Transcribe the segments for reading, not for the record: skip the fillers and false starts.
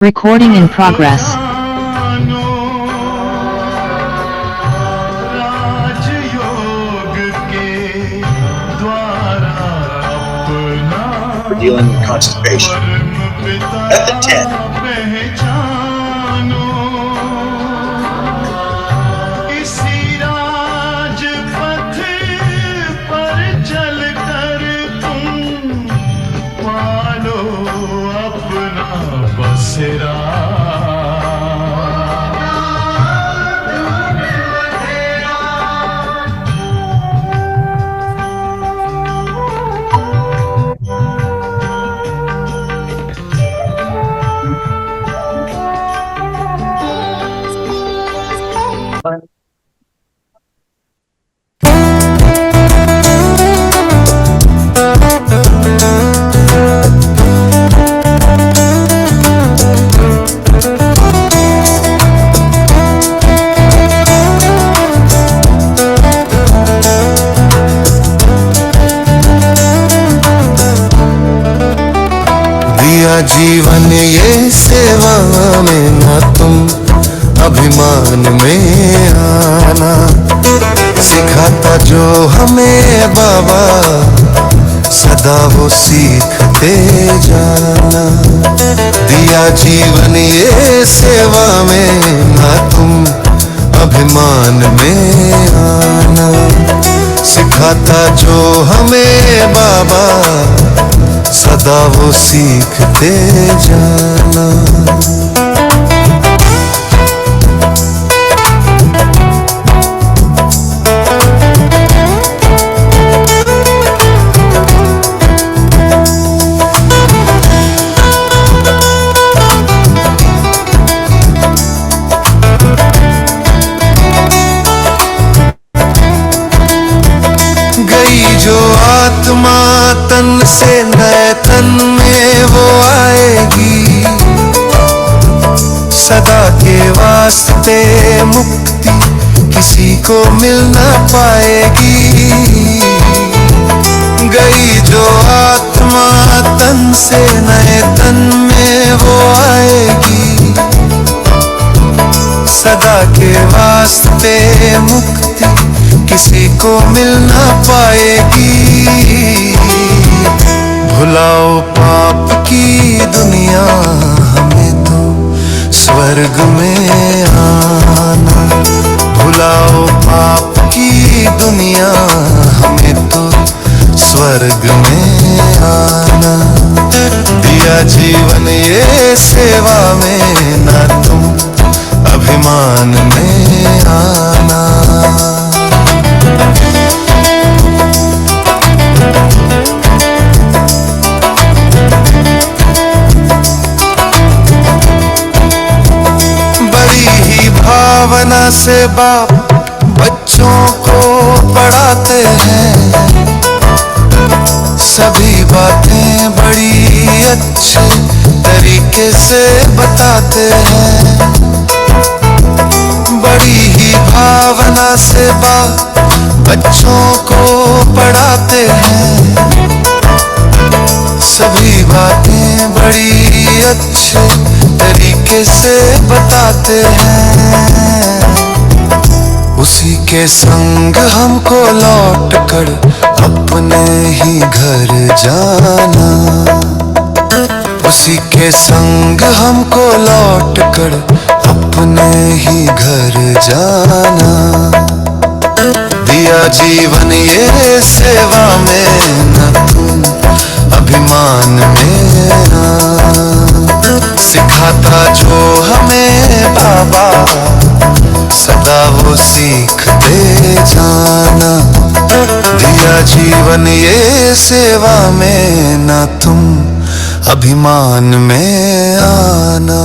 Recording in progress. For dealing with constipation. Method 10. दिया जीवन ये सेवा में ना तुम अभिमान में आना, सिखाता जो हमें बाबा सदा वो सीखते जाना। दिया जीवन ये सेवा में ना तुम अभिमान में आना, सिखाता जो हमें बाबा सदा वो सीखते जाना। गई जो आत्मा तन से नए तन में वो आएगी, सदा के वास्ते मुक्ति किसी को मिल ना पाएगी। गई जो आत्मा तन से नए तन में वो आएगी, सदा के वास्ते मुक्ति किसी को मिल ना पाएगी। भुलाओ पाप की दुनिया, हमें तो स्वर्ग में आना। भुलाओ पाप की दुनिया, हमें तो स्वर्ग में आना। दिया जीवन ये सेवा में ना तुम अभिमान में आना। बड़ी ही भावना से बाप बच्चों को पढ़ाते हैं, सभी बातें बड़ी अच्छे तरीके से बताते हैं। बड़ी ही भावना से बाप बच्चों को पढ़ाते हैं, सभी बातें बड़ी अच्छे तरीके से बताते हैं। उसी के संग हमको लौट कर अपने ही घर जाना। उसी के संग हमको लौट कर अपने ही घर जाना। दिया जीवन ये सेवा में न तुम अभिमान में आना, सिखाता जो हमें बाबा सदा वो सीखते जाना। दिया जीवन ये सेवा में ना तुम अभिमान में आना।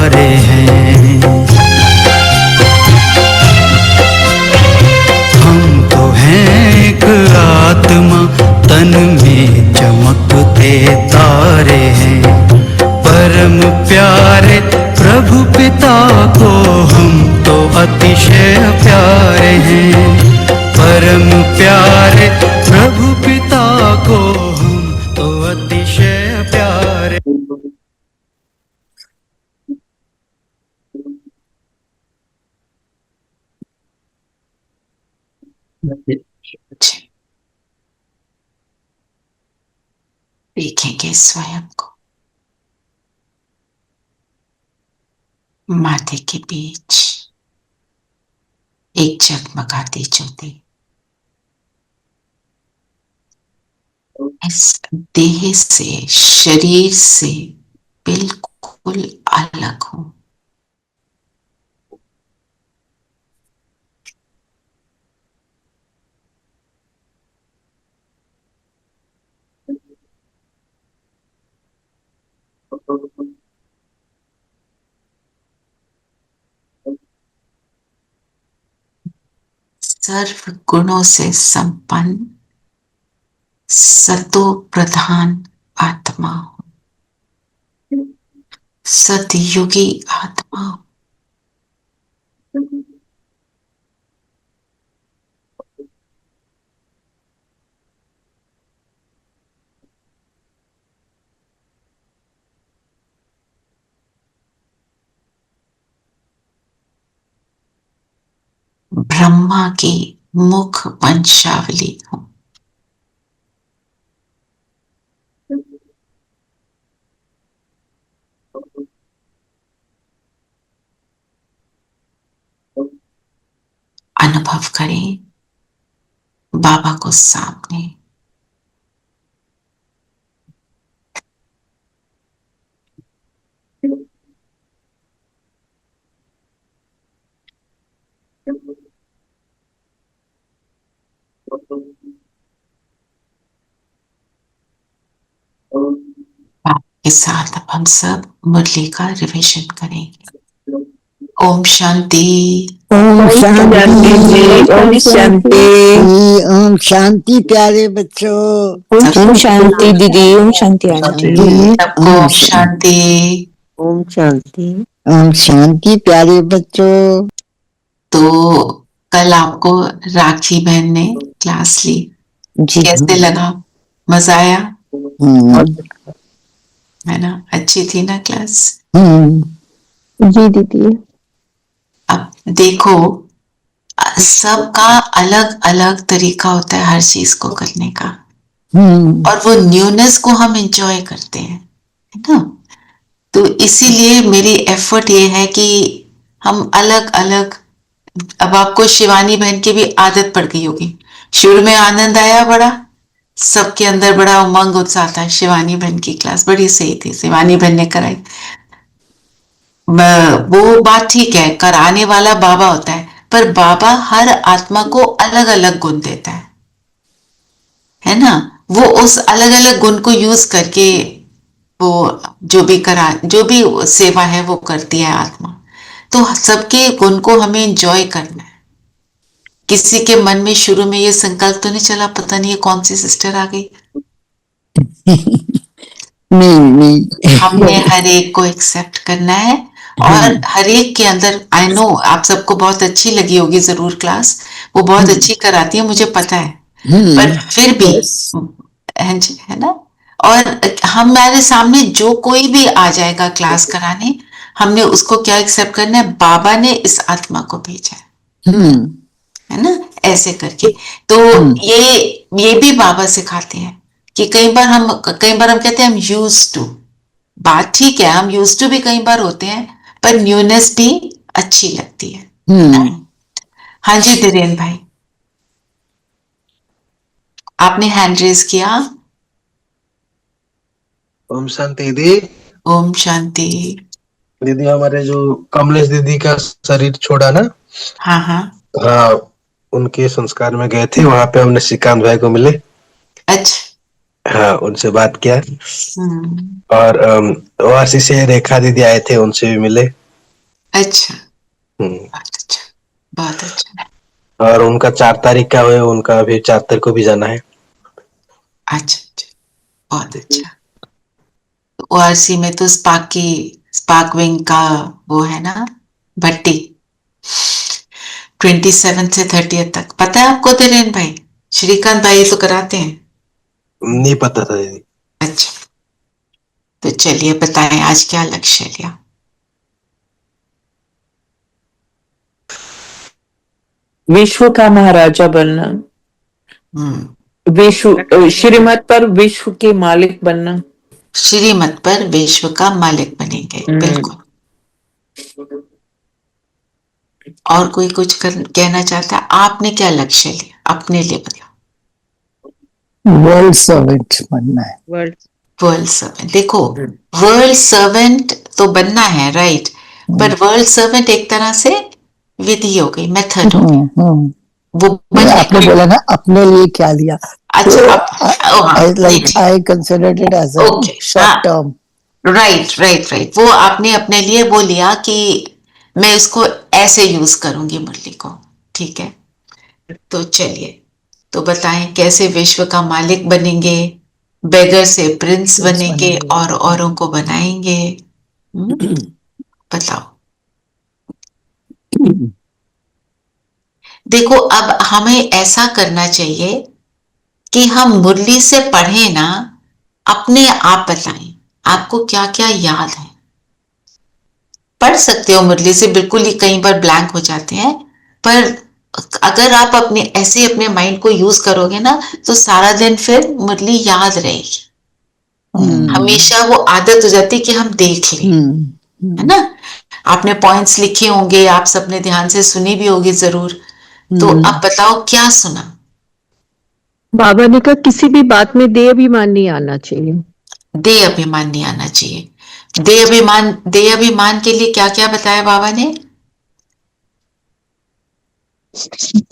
तारे हैं। हम तो हैं एक आत्मा, तन में चमकते तारे हैं। परम प्यारे प्रभु पिता को हम तो अतिशय प्यारे हैं। परम प्यारे प्रभु पिता को हम तो अतिशय प्यारे। देखेंगे स्वयं को माथे के बीच एक जगमगाती ज्योति। इस देह से, शरीर से बिल्कुल अलग हूं। सर्व गुणों से संपन्न सतो प्रधान आत्मा हूं, सतयुगी आत्मा हूं। ब्रह्मा की मुख वंशावली हूं। अनुभव करें बाबा को सामने। बाबा के साथ अब हम सब मुरली का रिविजन करेंगे। ओम शांति। ओम शांति जी, ओम शांति। ओम शांति प्यारे बच्चों। ओम शांति दीदी, ओम शांति आंटी। सबको ओम शांति। ओम शांति। ओम शांति प्यारे बच्चों। तो कल आपको राखी बहन ने क्लास ली जी, कैसे लगा? मजा आया है ना? अच्छी थी ना क्लास? जी दीदी। अब देखो सबका अलग अलग तरीका होता है हर चीज को करने का, और वो न्यूनेस को हम एंजॉय करते हैं, है ना? तो इसीलिए मेरी एफर्ट ये है कि हम अलग अलग। अब आपको शिवानी बहन की भी आदत पड़ गई होगी, शुरू में आनंद आया बड़ा, सबके अंदर बड़ा उमंग उत्साह था। शिवानी बहन की क्लास बड़ी सही थी, शिवानी बहन ने कराई। वो बात ठीक है, कराने वाला बाबा होता है, पर बाबा हर आत्मा को अलग अलग गुण देता है ना? वो उस अलग अलग गुण को यूज करके वो जो भी सेवा है वो करती है आत्मा। तो सबके गुण को हमें एंजॉय करना है। किसी के मन में शुरू में ये संकल्प तो नहीं चला, पता नहीं ये कौन सी सिस्टर आ गई? नहीं हमने हर एक को एक्सेप्ट करना है, और हर एक के अंदर, आई नो आप सबको बहुत अच्छी लगी होगी जरूर क्लास, वो बहुत अच्छी कराती है मुझे पता है, पर फिर भी है ना? और हमारे सामने जो कोई भी आ जाएगा क्लास कराने, हमने उसको क्या एक्सेप्ट करना है? बाबा ने इस आत्मा को भेजा है ना, ऐसे करके। तो ये भी बाबा सिखाते हैं कि कई बार हम कहते हैं हम यूज्ड टू। बात ठीक है, हम यूज्ड टू भी कई बार होते हैं, पर न्यूनेस भी अच्छी लगती है। हाँ जी धीरेन भाई, आपने हैंड रेज किया। ओम शांति दीदी। ओम शांति दीदी, हमारे जो कमलेश दीदी का शरीर छोड़ा ना, हाँ हाँ हाँ, उनके संस्कार में गए थे, वहां पे हमने श्रीकांत भाई को मिले। अच्छा हाँ, उनसे बात किया। और वासी से रेखा दीदी आए थे, उनसे भी मिले। अच्छा, हम्म, बहुत अच्छा, बहुत अच्छा। और उनका 4 तारीख का है, उनका अभी 4 तारीख को भी जाना है। अच्छा अच्छा, बहुत अच्छा। ओआरसी में तो स्पार्क विंग का वो है ना, भट्टी 27 से 30 तक। पता है आपको धीरेन भाई? श्रीकांत भाई तो कराते हैं। नहीं पता था दीदी। अच्छा, तो चलिए बताएं आज क्या लक्ष्य लिया। विश्व का महाराजा बनना, श्रीमत पर विश्व के मालिक बनना। श्रीमत पर विश्व का मालिक बनेंगे, बिल्कुल। और कोई कुछ कहना चाहता है? आपने क्या लक्ष्य लिया अपने लिए? बताओ। वर्ल्ड सर्वेंट बनना है। वर्ल्ड सर्वेंट, देखो वर्ल्ड सर्वेंट तो बनना है, राइट, पर वर्ल्ड सर्वेंट एक तरह से विधि हो गई, मेथड हो गई। वो आपने बोला ना अपने लिए क्या लिया। अच्छा, I considered it as a short term. Right right right, वो आपने अपने लिए वो लिया कि मैं इसको ऐसे यूज करूंगी मुरली को, ठीक है। तो चलिए, तो बताएं कैसे विश्व का मालिक बनेंगे, बेगर से प्रिंस बनेंगे और औरों को बनाएंगे। बताओ। देखो, अब हमें ऐसा करना चाहिए कि हम मुरली से पढ़े ना, अपने आप बताएं आपको क्या क्या याद है। पढ़ सकते हो मुरली से, बिल्कुल ही कई बार ब्लैंक हो जाते हैं, पर अगर आप अपने ऐसे अपने माइंड को यूज करोगे ना, तो सारा दिन फिर मुरली याद रहेगी। हमेशा वो आदत हो जाती है कि हम देख लें, है ना। आपने पॉइंट्स लिखे होंगे, आप सबने ध्यान से सुनी भी होगी जरूर। तो अब बताओ क्या सुना? बाबा ने कहा किसी भी बात में दे अभिमान नहीं आना चाहिए। दे अभिमान नहीं आना चाहिए। दे अभिमान के लिए क्या क्या बताया बाबा ने?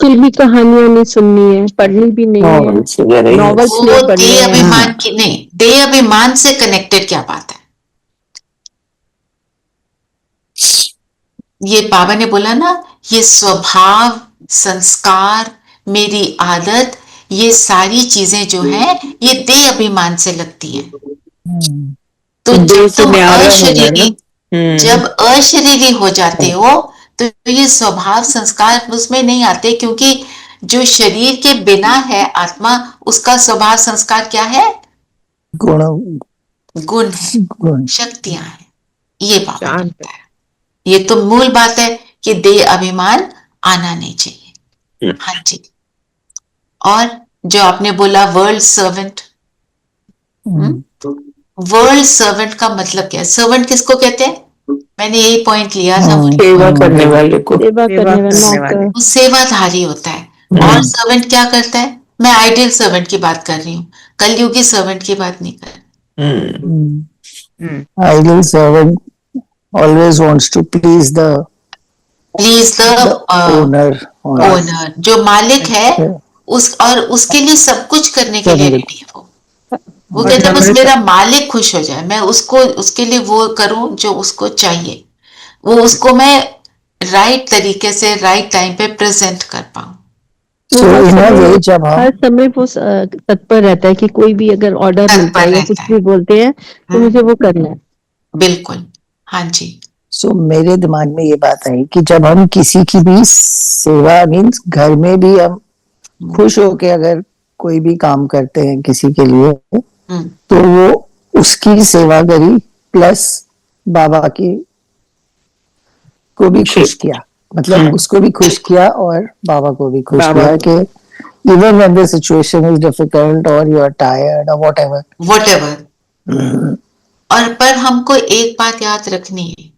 फिल्मी कहानियां नहीं सुननी है, पढ़नी भी नहीं है, नॉवेल्स वो नहीं पढ़ने दे हैं। अभिमान की नहीं, दे अभिमान से कनेक्टेड क्या बात है? ये बाबा ने बोला ना, ये स्वभाव, संस्कार, मेरी आदत, ये सारी चीजें जो हैं ये दे अभिमान से लगती हैं। तो जब अशरीरी हो जाते हो तो ये स्वभाव संस्कार उसमें नहीं आते, क्योंकि जो शरीर के बिना है आत्मा, उसका स्वभाव संस्कार क्या है? गुण है, शक्तियां हैं। ये बाबा ने बताया। ये तो मूल बात है कि देह अभिमान आना नहीं चाहिए। हाँ जी। और जो आपने बोला वर्ल्ड सर्वेंट, वर्ल्ड सर्वेंट का मतलब क्या है? सर्वेंट किसको कहते हैं? मैंने यही पॉइंट लिया था। सेवा करने वाले को, सेवा करने वाले। वो सेवाधारी होता है। और सर्वेंट क्या करता है? मैं आइडियल सर्वेंट की बात कर रही हूँ, कलयुगी सर्वेंट की बात नहीं कर रही। Ideal servant always wants to please the owner. जो मालिक है और उसके लिए सब कुछ करने के लिए रेडी है। वो कहता है बस मेरा मालिक खुश हो जाए, मैं उसके लिए वो करूं जो उसको चाहिए, वो उसको मैं राइट तरीके से राइट टाइम पे प्रेजेंट कर पाऊं। हर समय वो तत्पर रहता है कि कोई भी अगर ऑर्डर मिलता है या कुछ भी बोलते हैं तो मुझे वो करना है। बिल्कुल, हाँ जी। मेरे दिमाग में ये बात आई कि जब हम किसी की भी सेवा, मीन्स घर में भी हम खुश होके अगर कोई भी काम करते हैं किसी के लिए, तो वो उसकी सेवा करी प्लस बाबा की को भी खुश किया, मतलब उसको भी खुश किया और बाबा को भी खुश किया कि even when the situation is difficult or you are tired or whatever. और पर हमको एक बात याद रखनी है,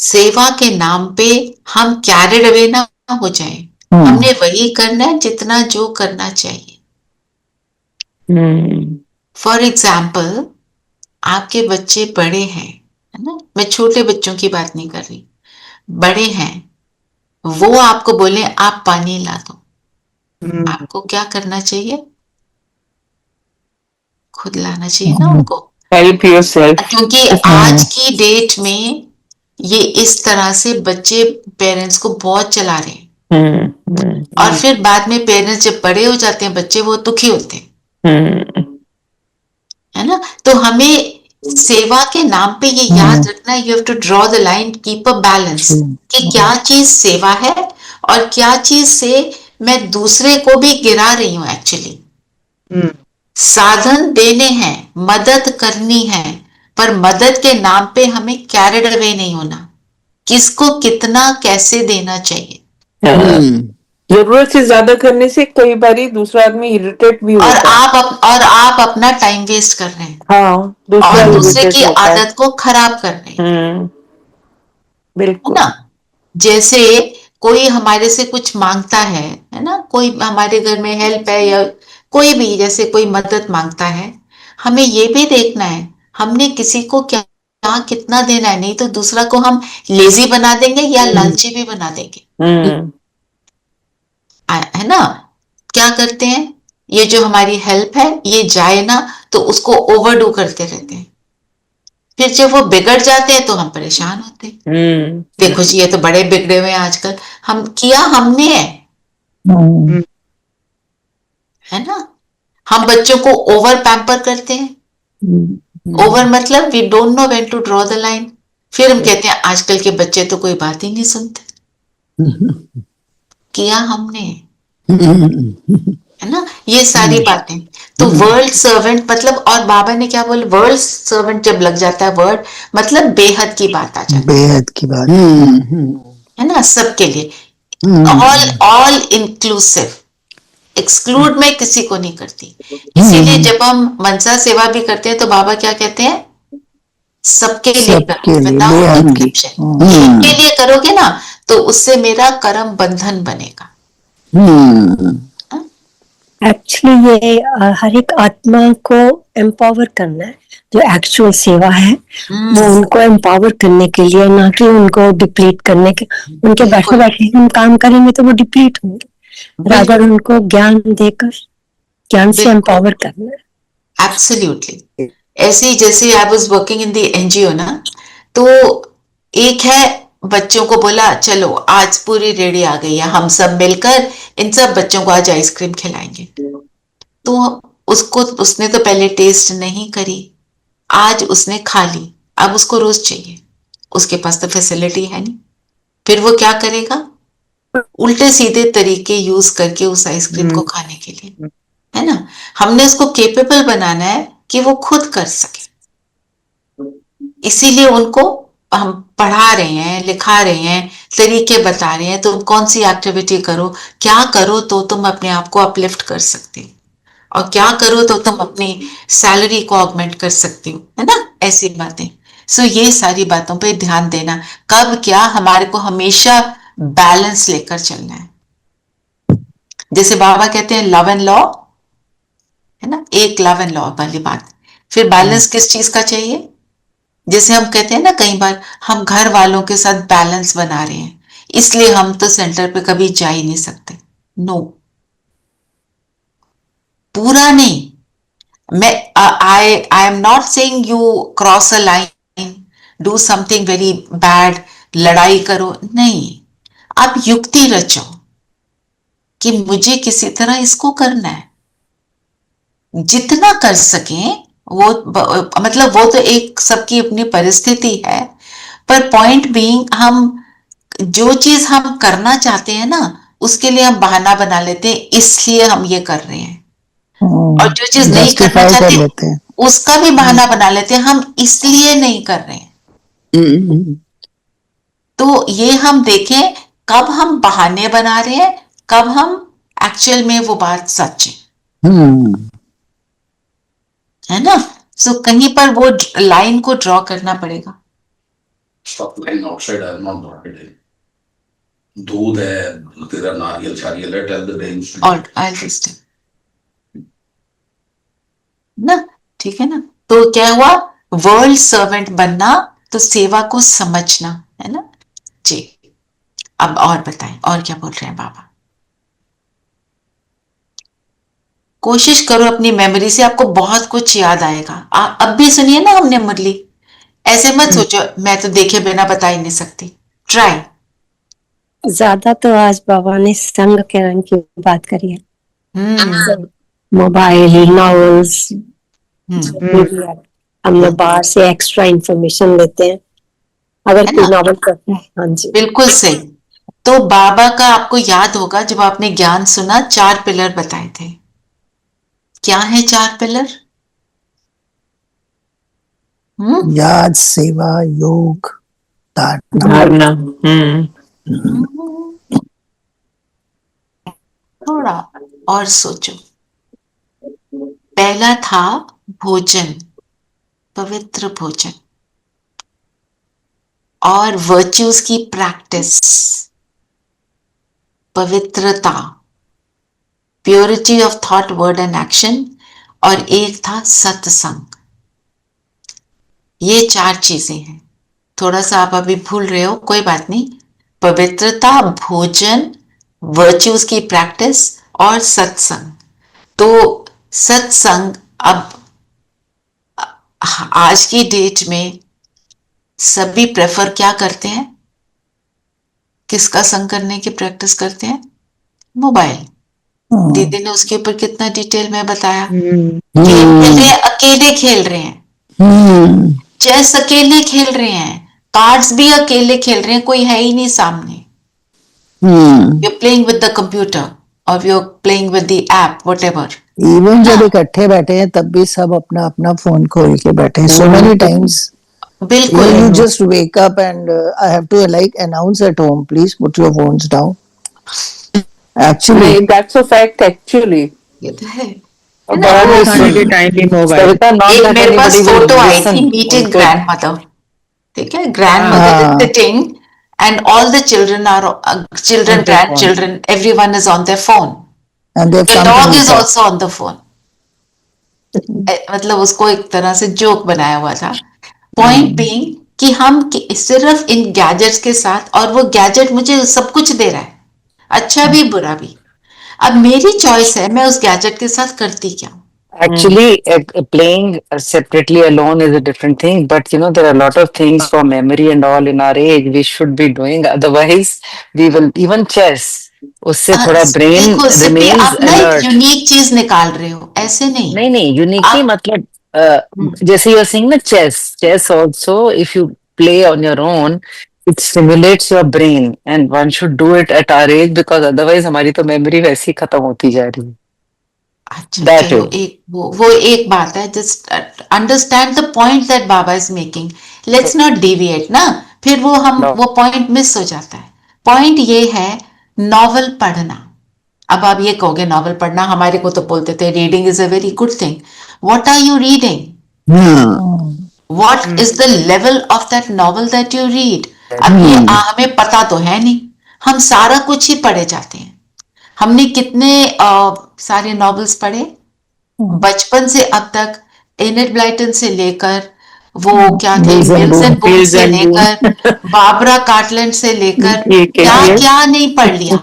सेवा के नाम पे हम कैरिड अवे ना हो जाए। हमने वही करना है जितना जो करना चाहिए। फॉर एग्जाम्पल, आपके बच्चे बड़े हैं, है ना, मैं छोटे बच्चों की बात नहीं कर रही, बड़े हैं, वो आपको बोले आप पानी ला दो, आपको क्या करना चाहिए? खुद लाना चाहिए ना उनको, हेल्प योरसेल्फ। क्योंकि आज की डेट में ये इस तरह से बच्चे पेरेंट्स को बहुत चला रहे हैं। और फिर बाद में पेरेंट्स जब बड़े हो जाते हैं बच्चे, वो दुखी होते हैं, है ना। तो हमें सेवा के नाम पे ये याद रखना, you have to draw the line, keep a balance, कि क्या चीज सेवा है और क्या चीज से मैं दूसरे को भी गिरा रही हूं एक्चुअली। साधन देने हैं, मदद करनी है, पर मदद के नाम पे हमें कैरिड अवे नहीं होना, किसको कितना कैसे देना चाहिए। जरूरत से ज्यादा करने से कई बार दूसरा आदमी इरिटेट भी होता है, और आप अपना टाइम वेस्ट कर रहे हैं, हाँ, और दूसरे की आदत को खराब कर रहे हैं, बिल्कुल है ना। जैसे कोई हमारे से कुछ मांगता है ना, कोई हमारे घर में हेल्प है या कोई भी जैसे कोई मदद मांगता है, हमें ये भी देखना है हमने किसी को क्या कितना देना है, नहीं तो दूसरा को हम लेजी बना देंगे या लालची भी बना देंगे, है ना। क्या करते हैं, ये जो हमारी हेल्प है ये जाए ना तो उसको ओवरडू करते रहते हैं, फिर जब वो बिगड़ जाते हैं तो हम परेशान होते हैं। देखो जी ये तो बड़े बिगड़े हुए हैं आजकल, हम किया हमने है ना। हम बच्चों को ओवर पैम्पर करते हैं, ओवर मतलब we don't know when to draw the line. फिर हम कहते हैं आजकल के बच्चे तो कोई बात ही नहीं सुनते, किया हमने, है ना। ये सारी बातें तो वर्ल्ड सर्वेंट मतलब, और बाबा ने क्या बोला, वर्ल्ड सर्वेंट जब लग जाता है वर्ड, मतलब बेहद की बात आ जाती है, बेहद की बात, है ना, सबके लिए, ऑल इंक्लूसिव, एक्सक्लूड मैं किसी को नहीं करती। इसीलिए जब हम मनसा सेवा भी करते हैं तो बाबा क्या कहते हैं, सबके लिए करो, विदाउट एक्सेप्शन। सबके लिए करोगे ना तो उससे मेरा कर्म बंधन बनेगा। एक्चुअली ये हर एक आत्मा को एम्पावर करना है, जो एक्चुअल सेवा है वो उनको एम्पावर करने के लिए, ना कि उनको डिप्लीट करने के। उनके बैठे बैठे हम काम करेंगे तो वो डिप्लीट होंगे, रादर उनको ज्ञान देकर ज्ञान से एम्पावर करना है। एब्सोल्युटली। ऐसे ही जैसे I was working in the NGO ना, तो एक है बच्चों को बोला चलो आज पूरी रेडी आ गई है, हम सब मिलकर इन सब बच्चों को आज आइसक्रीम खिलाएंगे। तो उसने तो पहले टेस्ट नहीं करी, आज उसने खा ली, अब उसको रोज चाहिए, उसके पास तो फैसिलिटी है नहीं। फिर वो क्या करेगा, उल्टे सीधे तरीके यूज करके उस आइसक्रीम को खाने के लिए, है ना। हमने उसको केपेबल बनाना है कि वो खुद कर सके, इसीलिए उनको हम पढ़ा रहे हैं, लिखा रहे हैं, तरीके बता रहे हैं, तुम कौन सी एक्टिविटी करो, क्या करो तो तुम अपने आप को अपलिफ्ट कर सकते हो, और क्या करो तो तुम अपनी सैलरी को ऑगमेंट कर सकते हो, है ना, ऐसी बातें। सो ये सारी बातों पे ध्यान देना, कब क्या हमारे को हमेशा बैलेंस लेकर चलना है। जैसे बाबा कहते हैं लव एंड लॉ, है ना, एक लव एंड लॉ वाली बात। फिर बैलेंस किस चीज का चाहिए, जैसे हम कहते हैं ना कई बार हम घर वालों के साथ बैलेंस बना रहे हैं, इसलिए हम तो सेंटर पे कभी जा ही नहीं सकते। नो, पूरा नहीं। मैं I am not saying you cross a line, do something very bad, लड़ाई करो, नहीं। आप युक्ति रचो कि मुझे किसी तरह इसको करना है, जितना कर सकें वो, मतलब वो तो एक सबकी अपनी परिस्थिति है, पर पॉइंट बीइंग हम जो चीज हम करना चाहते हैं ना उसके लिए हम बहाना बना लेते हैं, इसलिए हम ये कर रहे हैं, और जो चीज नहीं करना चाहते उसका भी बहाना बना लेते हैं, हम इसलिए नहीं कर रहे हैं। तो ये हम देखें कब हम बहाने बना रहे हैं, कब हम एक्चुअल में वो बात सच है ना। सो कहीं पर वो लाइन को ड्रॉ करना पड़ेगा। Stop lying outside. I am not marketing. दूध है, तेरा नारियल शारियल है, tell the dames. और I'll just ना, ठीक है ना। तो क्या हुआ, वर्ल्ड सर्वेंट बनना तो सेवा को समझना, है ना जी। अब और बताएं, और क्या बोल रहे हैं बाबा। कोशिश करो अपनी मेमोरी से, आपको बहुत कुछ याद आएगा। अब भी सुनिए ना हमने मुरली, ऐसे मत सोचो मैं तो देखे बिना बता ही नहीं सकती। ट्राई। ज्यादा तो आज बाबा ने संग के रंग की बात करी है, मोबाइल, नॉवेल्स, हम लोग बाहर से एक्स्ट्रा इंफॉर्मेशन लेते हैं अगर कोई नॉवल पढ़ता है। हाँ जी, बिल्कुल सही। तो बाबा का आपको याद होगा जब आपने ज्ञान सुना, 4 पिलर बताए थे। क्या है 4 पिलर? याद, सेवा, योग, धारणा। थोड़ा और सोचो। पहला था भोजन, पवित्र भोजन, और वर्च्यूज की प्रैक्टिस, पवित्रता, purity of thought, word and action, और एक था सत्संग। ये 4 चीजें हैं। थोड़ा सा आप अभी भूल रहे हो, कोई बात नहीं। पवित्रता, भोजन, वर्च्यूज की प्रैक्टिस और सत्संग। तो सत्संग अब आज की डेट में सभी प्रेफर क्या करते हैं? किसका संग करने की प्रैक्टिस करते हैं? मोबाइल। दीदी ने उसके ऊपर कितना डिटेल में बताया। गेम खेल रहे हैं, अकेले खेल रहे हैं, चेस अकेले खेल रहे हैं, कार्ड्स भी अकेले खेल रहे हैं, कोई है ही नहीं सामने। You're playing with the computer or you're playing with the app, whatever. Even जब इकट्ठे बैठे हैं तब भी सब अपना अपना फोन खोल के बैठे हैं। So many times बिल्कुल। you just wake up and I have to like announce at home, please put your phones down. Actually, that's a fact actually. ये तो है। एक मेरे पास फोटो आई थी, मीटिंग ग्रैंडमदर, ठीक है, grandmother is sitting and all the children are children, grandchildren, everyone is on their phone and the dog is also on the phone. मतलब उसको एक तरह से जोक बनाया हुआ था। पॉइंट बीइंग कि हम सिर्फ इन गैजेट्स के साथ, और वो गैजेट मुझे सब कुछ दे रहा है, अच्छा भी बुरा भी। अब मेरी चॉइस है मैं उस गैजेट के साथ करती क्या। Actually, playing separately alone is a different thing, but you know, there are a lot of things for memory and all in our age we should be doing. Otherwise, we will, even chess, उससे थोड़ा brain remains आप ना alert. एक unique चीज निकाल रहे हो, ऐसे नहीं। नहीं, यूनिक नहीं, मतलब जैसे you're saying ना, chess also, if you play on your own, it stimulates your brain, and one should do it at our age, because otherwise हमारी तो memory वैसे ही खत्म होती जा रही है। अच्छा, चलो एक वो एक बात है, just understand the point that Baba is making, let's not deviate ना, फिर वो पॉइंट मिस हो जाता है। पॉइंट ये है नॉवल पढ़ना। अब आप ये कहोगे नॉवल पढ़ना, हमारे को तो बोलते थे reading is a very good thing. What are you reading? What is the level of that novel that you read? अब ये हमें पता तो है नहीं, हम सारा कुछ ही पढ़े जाते हैं। हमने कितने सारे नॉवेल्स पढ़े बचपन से अब तक, एनेट ब्लाइटन से लेकर वो क्या थे, मिल्सन बून से लेकर बाबरा कार्टलैंड से लेकर क्या क्या नहीं पढ़ लिया।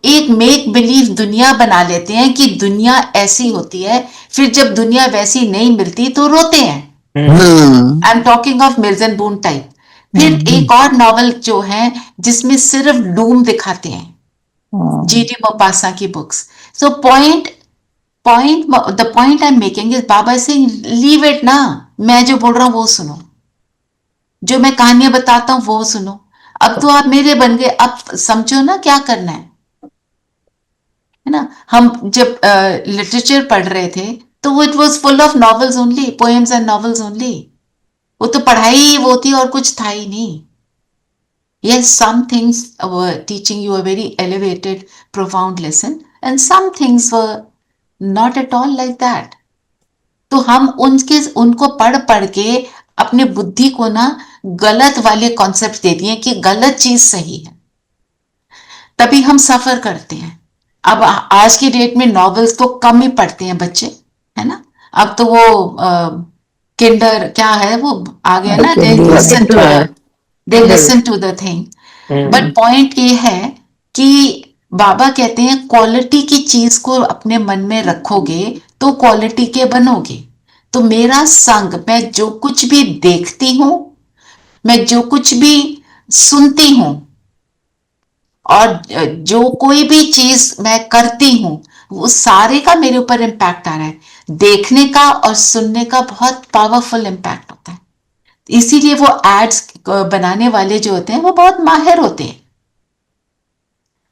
एक मेक बिलीव दुनिया बना लेते हैं कि दुनिया ऐसी होती है, फिर जब दुनिया वैसी नहीं मिलती तो रोते हैं। I am talking of Milne boon type. फिर एक और नॉवल जो है जिसमें सिर्फ डूम दिखाते हैं, G.D. Maupassant की books. So the point I'm making is Baba saying leave it ना, मैं जो बोल रहा हूँ वो सुनो, जो मैं कहानियां बताता हूँ वो सुनो। अब तो आप मेरे बन गए, अब समझो ना क्या करना है ना। हम जब लिटरेचर पढ़ रहे थे तो वो it was full of novels only, poems and novels only. वो तो पढ़ाई वो थी और कुछ था ही नहीं। Yes, some things were teaching you a very elevated, profound lesson, and some things were not at all like that. तो हम उनको पढ़ के अपने बुद्धि को ना गलत वाले कॉन्सेप्ट दे दिए कि गलत चीज सही है, तभी हम सफर करते हैं। अब आज की डेट में नॉवेल्स तो कम ही पढ़ते हैं बच्चे, है ना। अब तो वो किंडर क्या है वो आ गया ना, they listen to the thing. But point ये है कि बाबा कहते हैं क्वालिटी की चीज को अपने मन में रखोगे तो क्वालिटी के बनोगे। तो मेरा संग, मैं जो कुछ भी देखती हूं, मैं जो कुछ भी सुनती हूं, और जो कोई भी चीज मैं करती हूं, वो सारे का मेरे ऊपर इम्पैक्ट आ रहा है। देखने का और सुनने का बहुत पावरफुल इम्पैक्ट होता है। इसीलिए वो एड्स बनाने वाले जो होते हैं वो बहुत माहिर होते हैं।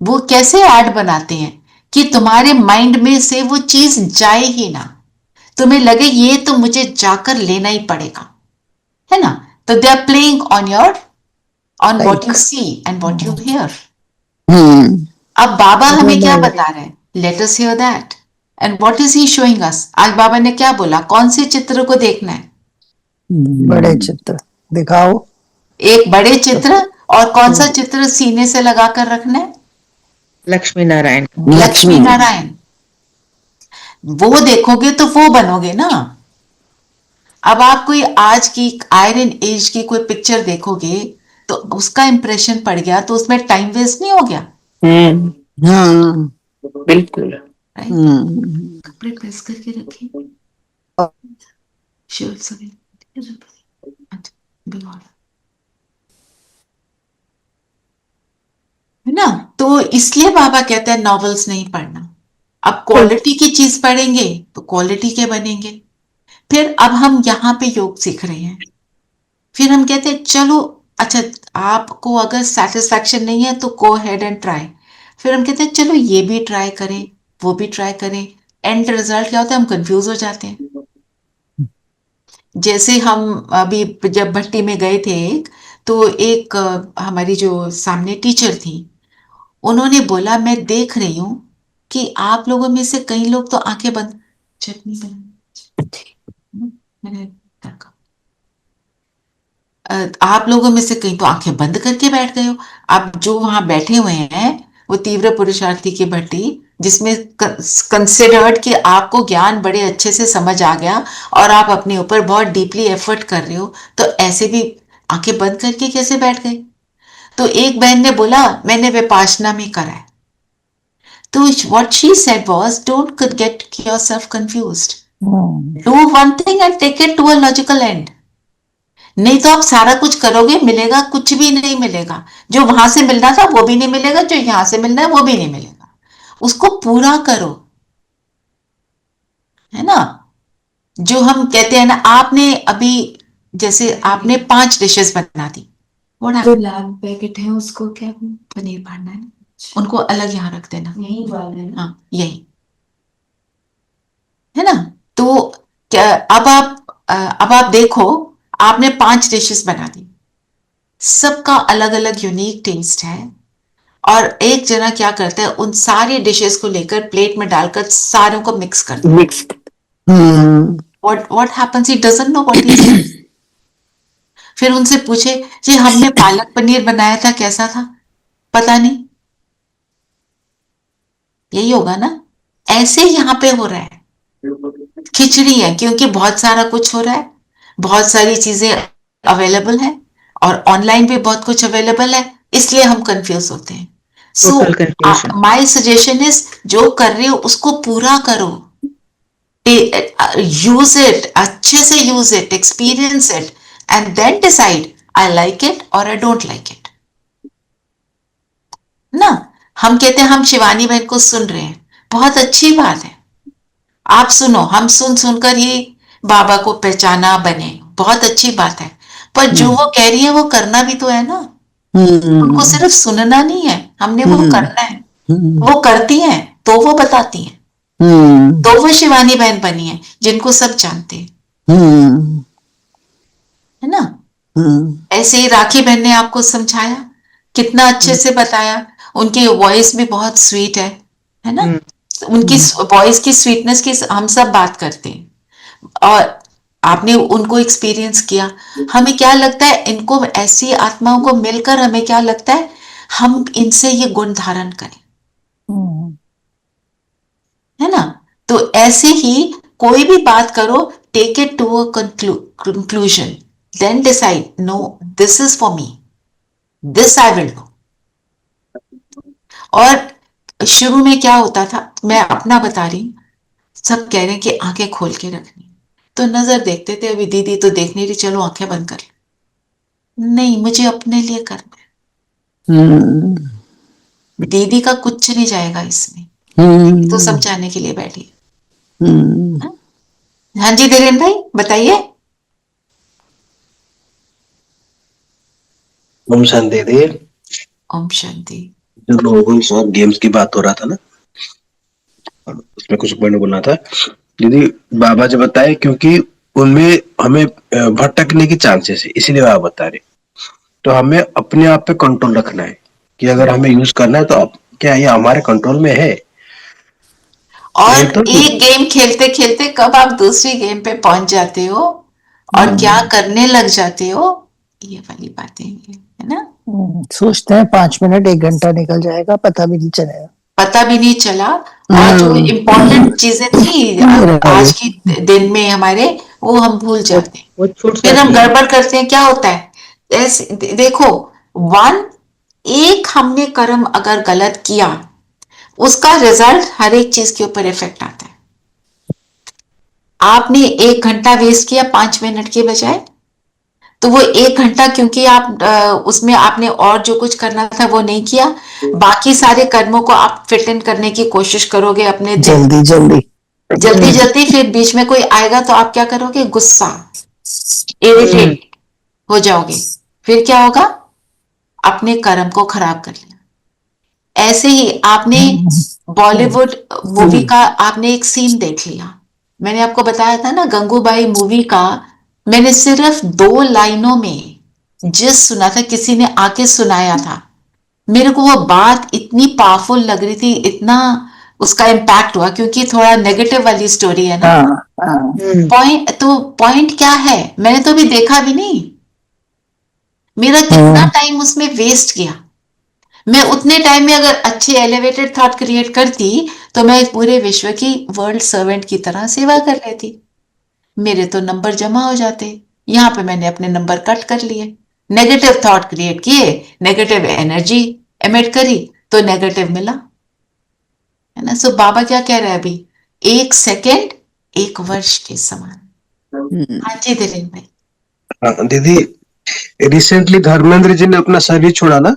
वो कैसे ऐड बनाते हैं कि तुम्हारे माइंड में से वो चीज जाए ही ना, तुम्हें लगे ये तो मुझे जाकर लेना ही पड़ेगा, है ना। तो they are playing on what you see and what you hear. अब बाबा हमें क्या बता रहे हैं? Let us hear that. And what is he showing us? आज बाबा ने क्या बोला? कौन से चित्र को देखना है? बड़े चित्र दिखाओ। एक बड़े चित्र, और कौन सा चित्र सीने से लगा कर रखना है? लक्ष्मी नारायण। लक्ष्मी नारायण। वो देखोगे तो वो बनोगे ना। अब आप कोई आज की आयरन एज की कोई पिक्चर देखोगे तो उसका इंप्रेशन पड़ गया तो उसमें टाइम वेस्ट नहीं हो गया? बिल्कुल। कपड़े प्रेस करके रखें। शर्ट सभी है ना। तो इसलिए बाबा कहते हैं नॉवेल्स नहीं पढ़ना। अब क्वालिटी की चीज पढ़ेंगे तो क्वालिटी के बनेंगे। फिर अब हम यहाँ पे योग सीख रहे हैं, फिर हम कहते हैं चलो अच्छा, आपको अगर सेटिस्फैक्शन नहीं है तो गो हेड एंड ट्राई। फिर हम कहते हैं चलो ये भी ट्राई करें, वो भी ट्राई करें। एंड रिजल्ट क्या होता है? हम कंफ्यूज हो जाते हैं। जैसे हम अभी जब भट्टी में गए थे, तो एक हमारी जो सामने टीचर थी, उन्होंने बोला मैं देख रही हूं कि आप लोगों में से कई लोग तो आंखें बंद, चटनी मैंने कहा, आप लोगों में से कई तो आंखें बंद करके बैठ गए हो। अब जो वहां बैठे हुए हैं वो तीव्र पुरुषार्थी की भट्टी, जिसमें कंसिडर्ड कि आपको ज्ञान बड़े अच्छे से समझ आ गया और आप अपने ऊपर बहुत डीपली एफर्ट कर रहे हो, तो ऐसे भी आंखें बंद करके कैसे बैठ गए? तो एक बहन ने बोला मैंने विपासना में करा है। तो what she said was, don't get yourself confused. Do one thing and take it to a logical end. नहीं तो आप सारा कुछ करोगे, मिलेगा कुछ भी नहीं मिलेगा। जो वहां से मिलना था वो भी नहीं मिलेगा, जो यहां से मिलना है वो भी नहीं मिलेगा। उसको पूरा करो, है ना। जो हम कहते हैं ना, आपने अभी जैसे आपने 5 डिशेस बना दी, वो लाल पैकेट है उसको क्या पनीर भरना है, उनको अलग यहाँ रख देना, यही वाला है। हाँ यही है ना। तो क्या अब आप देखो, आपने 5 डिशेस बना दी, सबका अलग अलग यूनिक टेस्ट है, और एक जना क्या करता है, उन सारी डिशेस को लेकर प्लेट में डालकर सारों को मिक्स करता है। what happens, he doesn't know what he's doing. फिर उनसे पूछे जी हमने पालक पनीर बनाया था, कैसा था? पता नहीं। यही होगा ना। ऐसे यहाँ पे हो रहा है, खिचड़ी है क्योंकि बहुत सारा कुछ हो रहा है, बहुत सारी चीजें अवेलेबल है, और ऑनलाइन भी बहुत कुछ अवेलेबल है, इसलिए हम कंफ्यूज होते हैं। सो माय सजेशन इज, जो कर रहे हो उसको पूरा करो, यूज इट, अच्छे से use it, experience it, and then decide I like it और आई डोंट लाइक इट ना। हम कहते हैं हम शिवानी बहन को सुन रहे हैं, बहुत अच्छी बात है, आप सुनो। हम सुन सुनकर ही बाबा को पहचाना बने, बहुत अच्छी बात है। पर जो वो कह रही है वो करना भी तो है ना। उनको सिर्फ सुनना नहीं है, हमने वो करना है। वो करती हैं तो वो बताती हैं, तो वो शिवानी बहन बनी है जिनको सब जानते हैं, है ना। ऐसे ही राखी बहन ने आपको समझाया, कितना अच्छे से बताया। उनकी वॉइस भी बहुत स्वीट है ना। उनकी वॉइस की स्वीटनेस की हम सब बात करते हैं, और आपने उनको एक्सपीरियंस किया। हमें क्या लगता है, इनको ऐसी आत्माओं को मिलकर हमें क्या लगता है, हम इनसे ये गुण धारण करें, है ना। तो ऐसे ही कोई भी बात करो, take it to a conclusion, then decide, no this is for me, this I will do. और शुरू में क्या होता था, मैं अपना बता रही हूं, सब कह रहे हैं कि आंखें खोल के रखनी, तो नजर देखते थे, अभी दीदी तो देख नहीं रही, चलो आंखें बंद कर ले। नहीं, मुझे अपने लिए करना है, दीदी का कुछ नहीं जाएगा इसमें, तो समझाने के लिए बैठी। हाँ जी धीरेन्द्र भाई बताइए। ओम शांति दीदी। ओम शांति। जो लोगों के साथ गेम्स की बात हो रहा था ना, उसमें कुछ मैंने बोलना था दीदी। बाबा जी बताए क्योंकि उनमें हमें भटकने की चांसेस है, इसीलिए बाबा बता रहे। तो हमें अपने आप पे कंट्रोल रखना है कि अगर हमें यूज करना है तो क्या ये हमारे कंट्रोल में है। और एक गेम खेलते खेलते कब आप दूसरी गेम पे पहुंच जाते हो और क्या करने लग जाते हो, ये वाली बातें है ना। सोचते हैं 5 मिनट 1 घंटा निकल जाएगा, पता भी नहीं चलेगा, पता भी नहीं चला। और जो इम्पोर्टेंट चीजें थी आज की दिन में हमारे, वो हम भूल जाते हैं, फिर हम गड़बड़ करते हैं। क्या होता है ऐसे, देखो एक हमने कर्म अगर गलत किया, उसका रिजल्ट हर एक चीज के ऊपर इफेक्ट आता है। आपने 1 घंटा वेस्ट किया 5 मिनट के बजाय, तो वो 1 घंटा क्योंकि आप उसमें आपने और जो कुछ करना था वो नहीं किया, बाकी सारे कर्मों को आप फिट इन करने की कोशिश करोगे अपने जल्दी जल्दी, फिर बीच में कोई आएगा तो आप क्या करोगे, गुस्सा, इरिटेट हो जाओगे, फिर क्या होगा, अपने कर्म को खराब कर लिया। ऐसे ही आपने बॉलीवुड मूवी का आपने एक सीन देख लिया, मैंने आपको बताया था ना गंगूबाई मूवी का, मैंने सिर्फ 2 लाइनों में जिस सुना था, किसी ने आके सुनाया था, मेरे को वो बात इतनी पावरफुल लग रही थी, इतना उसका इम्पैक्ट हुआ, क्योंकि थोड़ा नेगेटिव वाली स्टोरी है ना। पॉइंट क्या है, मैंने तो अभी देखा भी नहीं, मेरा कितना टाइम उसमें वेस्ट गया। मैं उतने टाइम में अगर अच्छे एलिवेटेड थॉट क्रिएट करती तो मैं पूरे विश्व की वर्ल्ड सर्वेंट की तरह सेवा कर लेती, मेरे तो नंबर जमा हो जाते। यहाँ पे मैंने अपने नंबर कट कर लिए, नेगेटिव थॉट क्रिएट किए, नेगेटिव एनर्जी एमिट करी, तो नेगेटिव मिला, है ना। सो बाबा क्या कह रहे हैं अभी, 1 सेकेंड 1 वर्ष के समान। हाँ जी धीरेन्द्र भाई। दीदी रिसेंटली धर्मेंद्र जी ने अपना शरीर छोड़ा ना।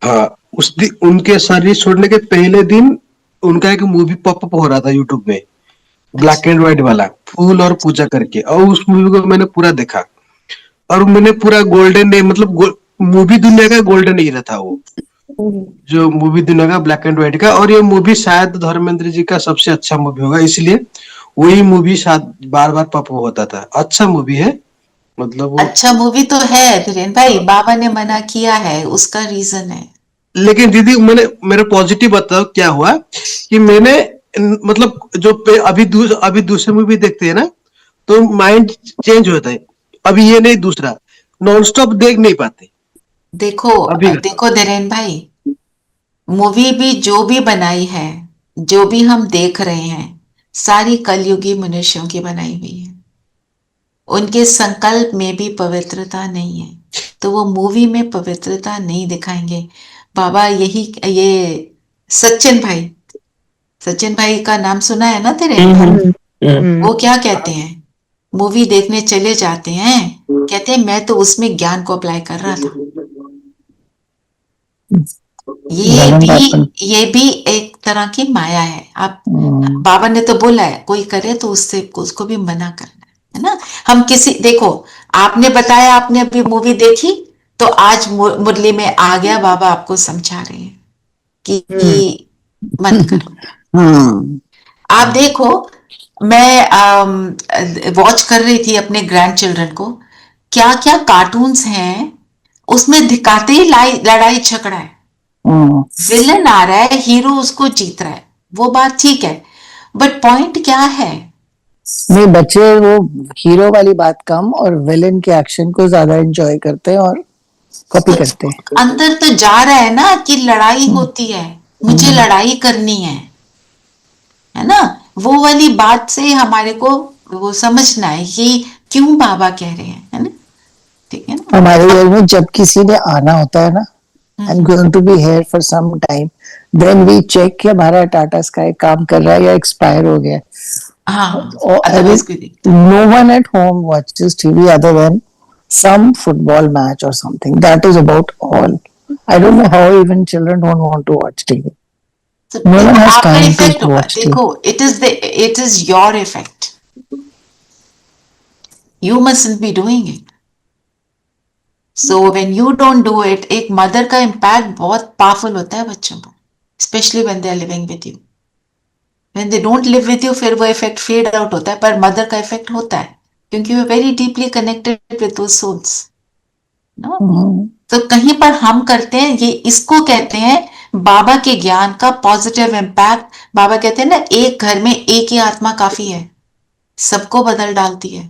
हाँ, उस दिन उनके शरीर छोड़ने के पहले दिन उनका एक मूवी पॉपअप हो रहा था यूट्यूब में, ब्लैक एंड व्हाइट वाला, फूल और पूजा करके, और उस मूवी को मैंने पूरा देखा और मैंने पूरा गोल्डन, मतलब मूवी दुनिया का गोल्डन एरा था वो, जो मूवी दुनिया का ब्लैक एंड व्हाइट का। और ये मूवी शायद धर्मेंद्र जी का सबसे अच्छा मूवी होगा, इसलिए वही मूवी शायद बार बार पॉपअप होता था। अच्छा मूवी है, मतलब अच्छा मूवी तो है धीरेन्द्र भाई, बाबा ने मना किया है, उसका रीजन है। लेकिन दीदी मेरा पॉजिटिव बताओ क्या हुआ कि मैंने, मतलब जो अभी दूसरे मूवी देखते हैं ना तो माइंड चेंज होता है, अभी ये नहीं, दूसरा नॉन स्टॉप देख नहीं पाते। देखो धीरेन्द्र भाई, मूवी भी जो भी बनाई है, जो भी हम देख रहे हैं, सारी कलयुगी मनुष्यों की बनाई हुई है, उनके संकल्प में भी पवित्रता नहीं है, तो वो मूवी में पवित्रता नहीं दिखाएंगे। बाबा ये सचिन भाई का नाम सुना है ना तेरे, वो क्या कहते हैं, मूवी देखने चले जाते हैं, कहते हैं मैं तो उसमें ज्ञान को अप्लाई कर रहा था। ये भी एक तरह की माया है। आप बाबा ने तो बोला है कोई करे तो उसको भी मना करना है ना। हम देखो, आपने बताया आपने अभी मूवी देखी, तो आज मुरली में आ गया, बाबा आपको समझा रहे हैं कि मत करो। आप देखो, मैं वॉच कर रही थी अपने ग्रैंड चिल्ड्रन को, क्या क्या कार्टून्स हैं उसमें दिखाते ही लड़ाई झगड़ा है, विलन आ रहा है, हीरो उसको जीत रहा है, वो बात ठीक है, बट पॉइंट क्या है। नहीं, बच्चे वो हीरो वाली बात कम और विलेन के एक्शन को ज्यादा एंजॉय करते हैं और कॉपी करते हैं। अंदर तो जा रहा है ना कि लड़ाई होती है, मुझे लड़ाई करनी है ना। वो वाली बात से हमारे को वो समझना है कि क्यों बाबा कह रहे हैं, है ना। ठीक है ना। हमारे घर में जब किसी ने आना होता है ना, and going to be here for some time. Then we check कि हमारा टाटा स्काई काम कर रहा है या एक्सपायर हो गया. No one at home watches TV other than some football match or something. That is about all. I don't know how even children don't want to watch TV. So no one has time to watch TV. देखो, it is your effect. You mustn't be doing it. So when you don't do it, एक mother का impact बहुत powerful होता है बच्चों पर, specially when they are living with you. When they don't live with you, फिर वो effect fade out होता है, पर मदर का इफेक्ट होता है क्योंकि वो very deeply connected with those souls. तो कहीं पर हम करते हैं ये, इसको कहते हैं बाबा के ज्ञान का पॉजिटिव इम्पैक्ट. बाबा कहते हैं ना, एक घर में एक ही आत्मा काफी है, सबको बदल डालती है.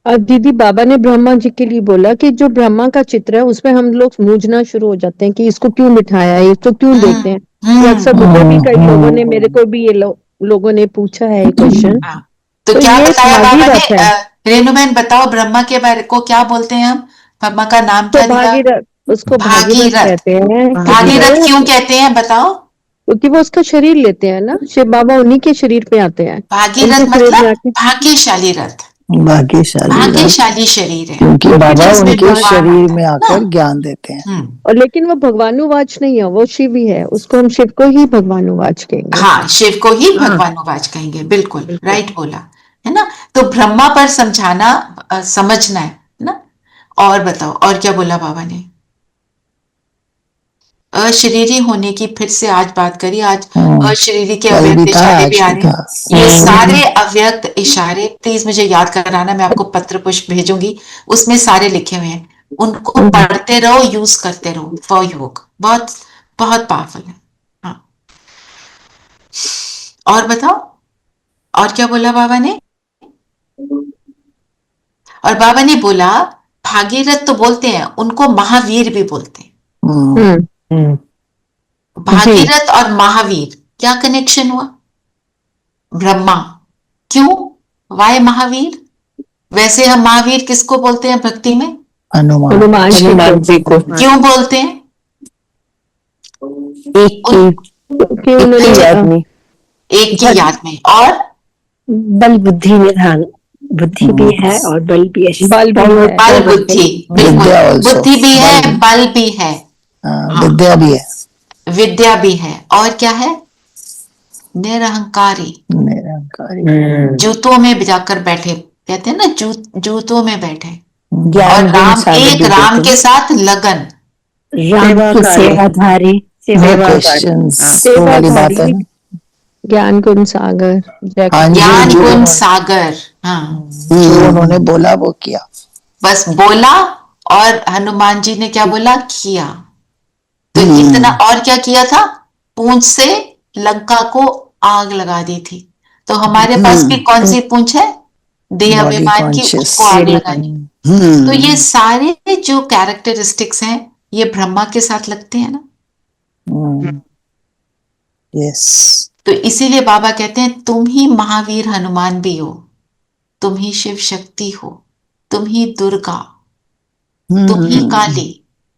दीदी, बाबा ने ब्रह्मा जी के लिए बोला कि जो ब्रह्मा का चित्र है उसमें हम लोग मूझना शुरू हो जाते हैं कि इसको क्यों मिठाया है, इसको क्यों देखते हैं. ये अक्सर मुझे भी कई लोगों ने, मेरे को भी ये लोगों ने पूछा है क्वेश्चन. तो क्या बताया बाबा ने? रेणु बहन बताओ, ब्रह्मा के बारे को क्या बोलते हैं हम? ब्रह्मा का नाम क्या दिया? उसको भागीरथ कहते हैं. भागीरथ क्यों कहते हैं बताओ? क्योंकि वो उसका शरीर लेते हैं ना, शिव बाबा उन्हीं के शरीर पे आते हैं. भागीरथ मतलब भाग्यशाली रथ, भाग्यशाली शरीर है, क्योंकि बाबा उनके शरीर में आकर ज्ञान देते हैं. और लेकिन वो भगवानुवाच नहीं है, वो शिव ही है, उसको हम शिव को ही भगवानुवाच कहेंगे. हाँ, शिव को ही भगवानुवाच कहेंगे. बिल्कुल राइट बोला है ना. तो ब्रह्मा पर समझाना, समझना है ना. और बताओ, और क्या बोला बाबा ने? अशरीरी होने की फिर से आज बात करी. आज अशरीरी के अव्यक्त इशारे भी आ रहे हैं. ये सारे अव्यक्त इशारे प्लीज मुझे याद कराना, मैं आपको पत्र पुष्प भेजूंगी, उसमें सारे लिखे हुए हैं. उनको पढ़ते रहो, यूज करते रहो फॉर योग. बहुत बहुत पावरफुल है. हाँ, और बताओ, और क्या बोला बाबा ने? और बाबा ने बोला भागीरथ तो बोलते हैं, उनको महावीर भी बोलते हैं. भागीरथ और महावीर क्या कनेक्शन हुआ? ब्रह्मा क्यों, वाय महावीर? वैसे हम महावीर किसको बोलते हैं भक्ति में? हनुमान जी को. क्यों बोलते हैं? एक की याद में, और बल बुद्धि निधान, बुद्धि भी है और बल भी है. बल बुद्धि, बिल्कुल, बुद्धि भी है, बल भी है, विद्या भी है. विद्या भी है, और क्या है? निरहंकारी. जूतों में जाकर बैठे, कहते हैं ना, जूतों में बैठे. और राम के साथ लगन, राम की सेवाधारी, ज्ञान गुण सागर, ज्ञान गुण सागर. हाँ, जो उन्होंने बोला वो किया, बस बोला. और हनुमान जी ने क्या बोला? किया. तो इतना, और क्या किया था? पूंछ से लंका को आग लगा दी थी. तो हमारे पास भी कौन सी पूंछ है? देह अभिमान की, उसको आग लगानी. तो ये सारे जो कैरेक्टरिस्टिक्स हैं, ये ब्रह्मा के साथ लगते हैं ना. यस. तो इसीलिए बाबा कहते हैं तुम ही महावीर हनुमान भी हो, तुम ही शिव शक्ति हो, तुम ही दुर्गा, तुम ही काली,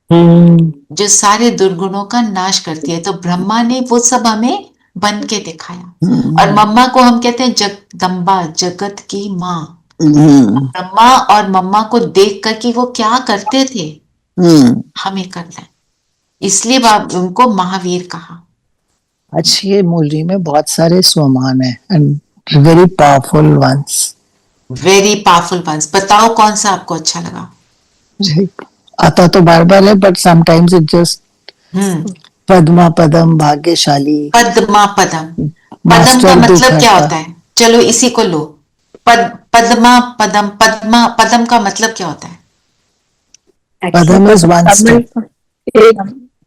जो सारे दुर्गुणों का नाश करती है. तो ब्रह्मा ने वो सब हमें बन के दिखाया. और मम्मा को हम कहते हैं जगदम्बा, जगत की माँ. ब्रह्मा और मम्मा को देख कर कि वो क्या करते थे, हमें करना है, इसलिए उनको महावीर कहा. अच्छा, ये मुरली में बहुत सारे स्वमान है, and very powerful ones. Very powerful ones. बताओ कौन सा आपको अच्छा लगा? आता तो बार बार है, but sometimes it just Padma Padam, भाग्यशाली. पद्मा पदम, पदम का मतलब क्या होता है? चलो इसी को लो. पद्मा पदम, पदम का मतलब क्या होता है? Padam is one step.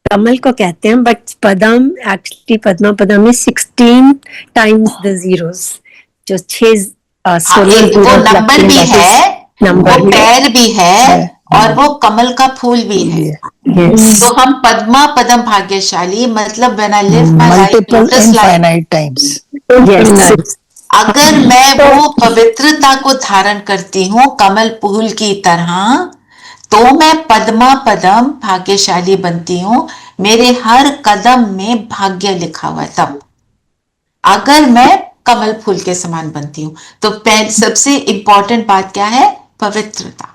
कमल को कहते हैं, but padam actually, padma padam is 16 times the zeros, जो 6 वो नंबर भी है, वो पैर भी है, और वो कमल का फूल भी है. तो हम पद्मा पदम भाग्यशाली, मतलब when I live my life infinite times. अगर मैं वो पवित्रता को धारण करती हूँ कमल फूल की तरह, तो मैं पद्मा पदम भाग्यशाली बनती हूँ, मेरे हर कदम में भाग्य लिखा हुआ है। तब अगर मैं कमल फूल के समान बनती हूँ तो सबसे इंपॉर्टेंट बात क्या है? पवित्रता,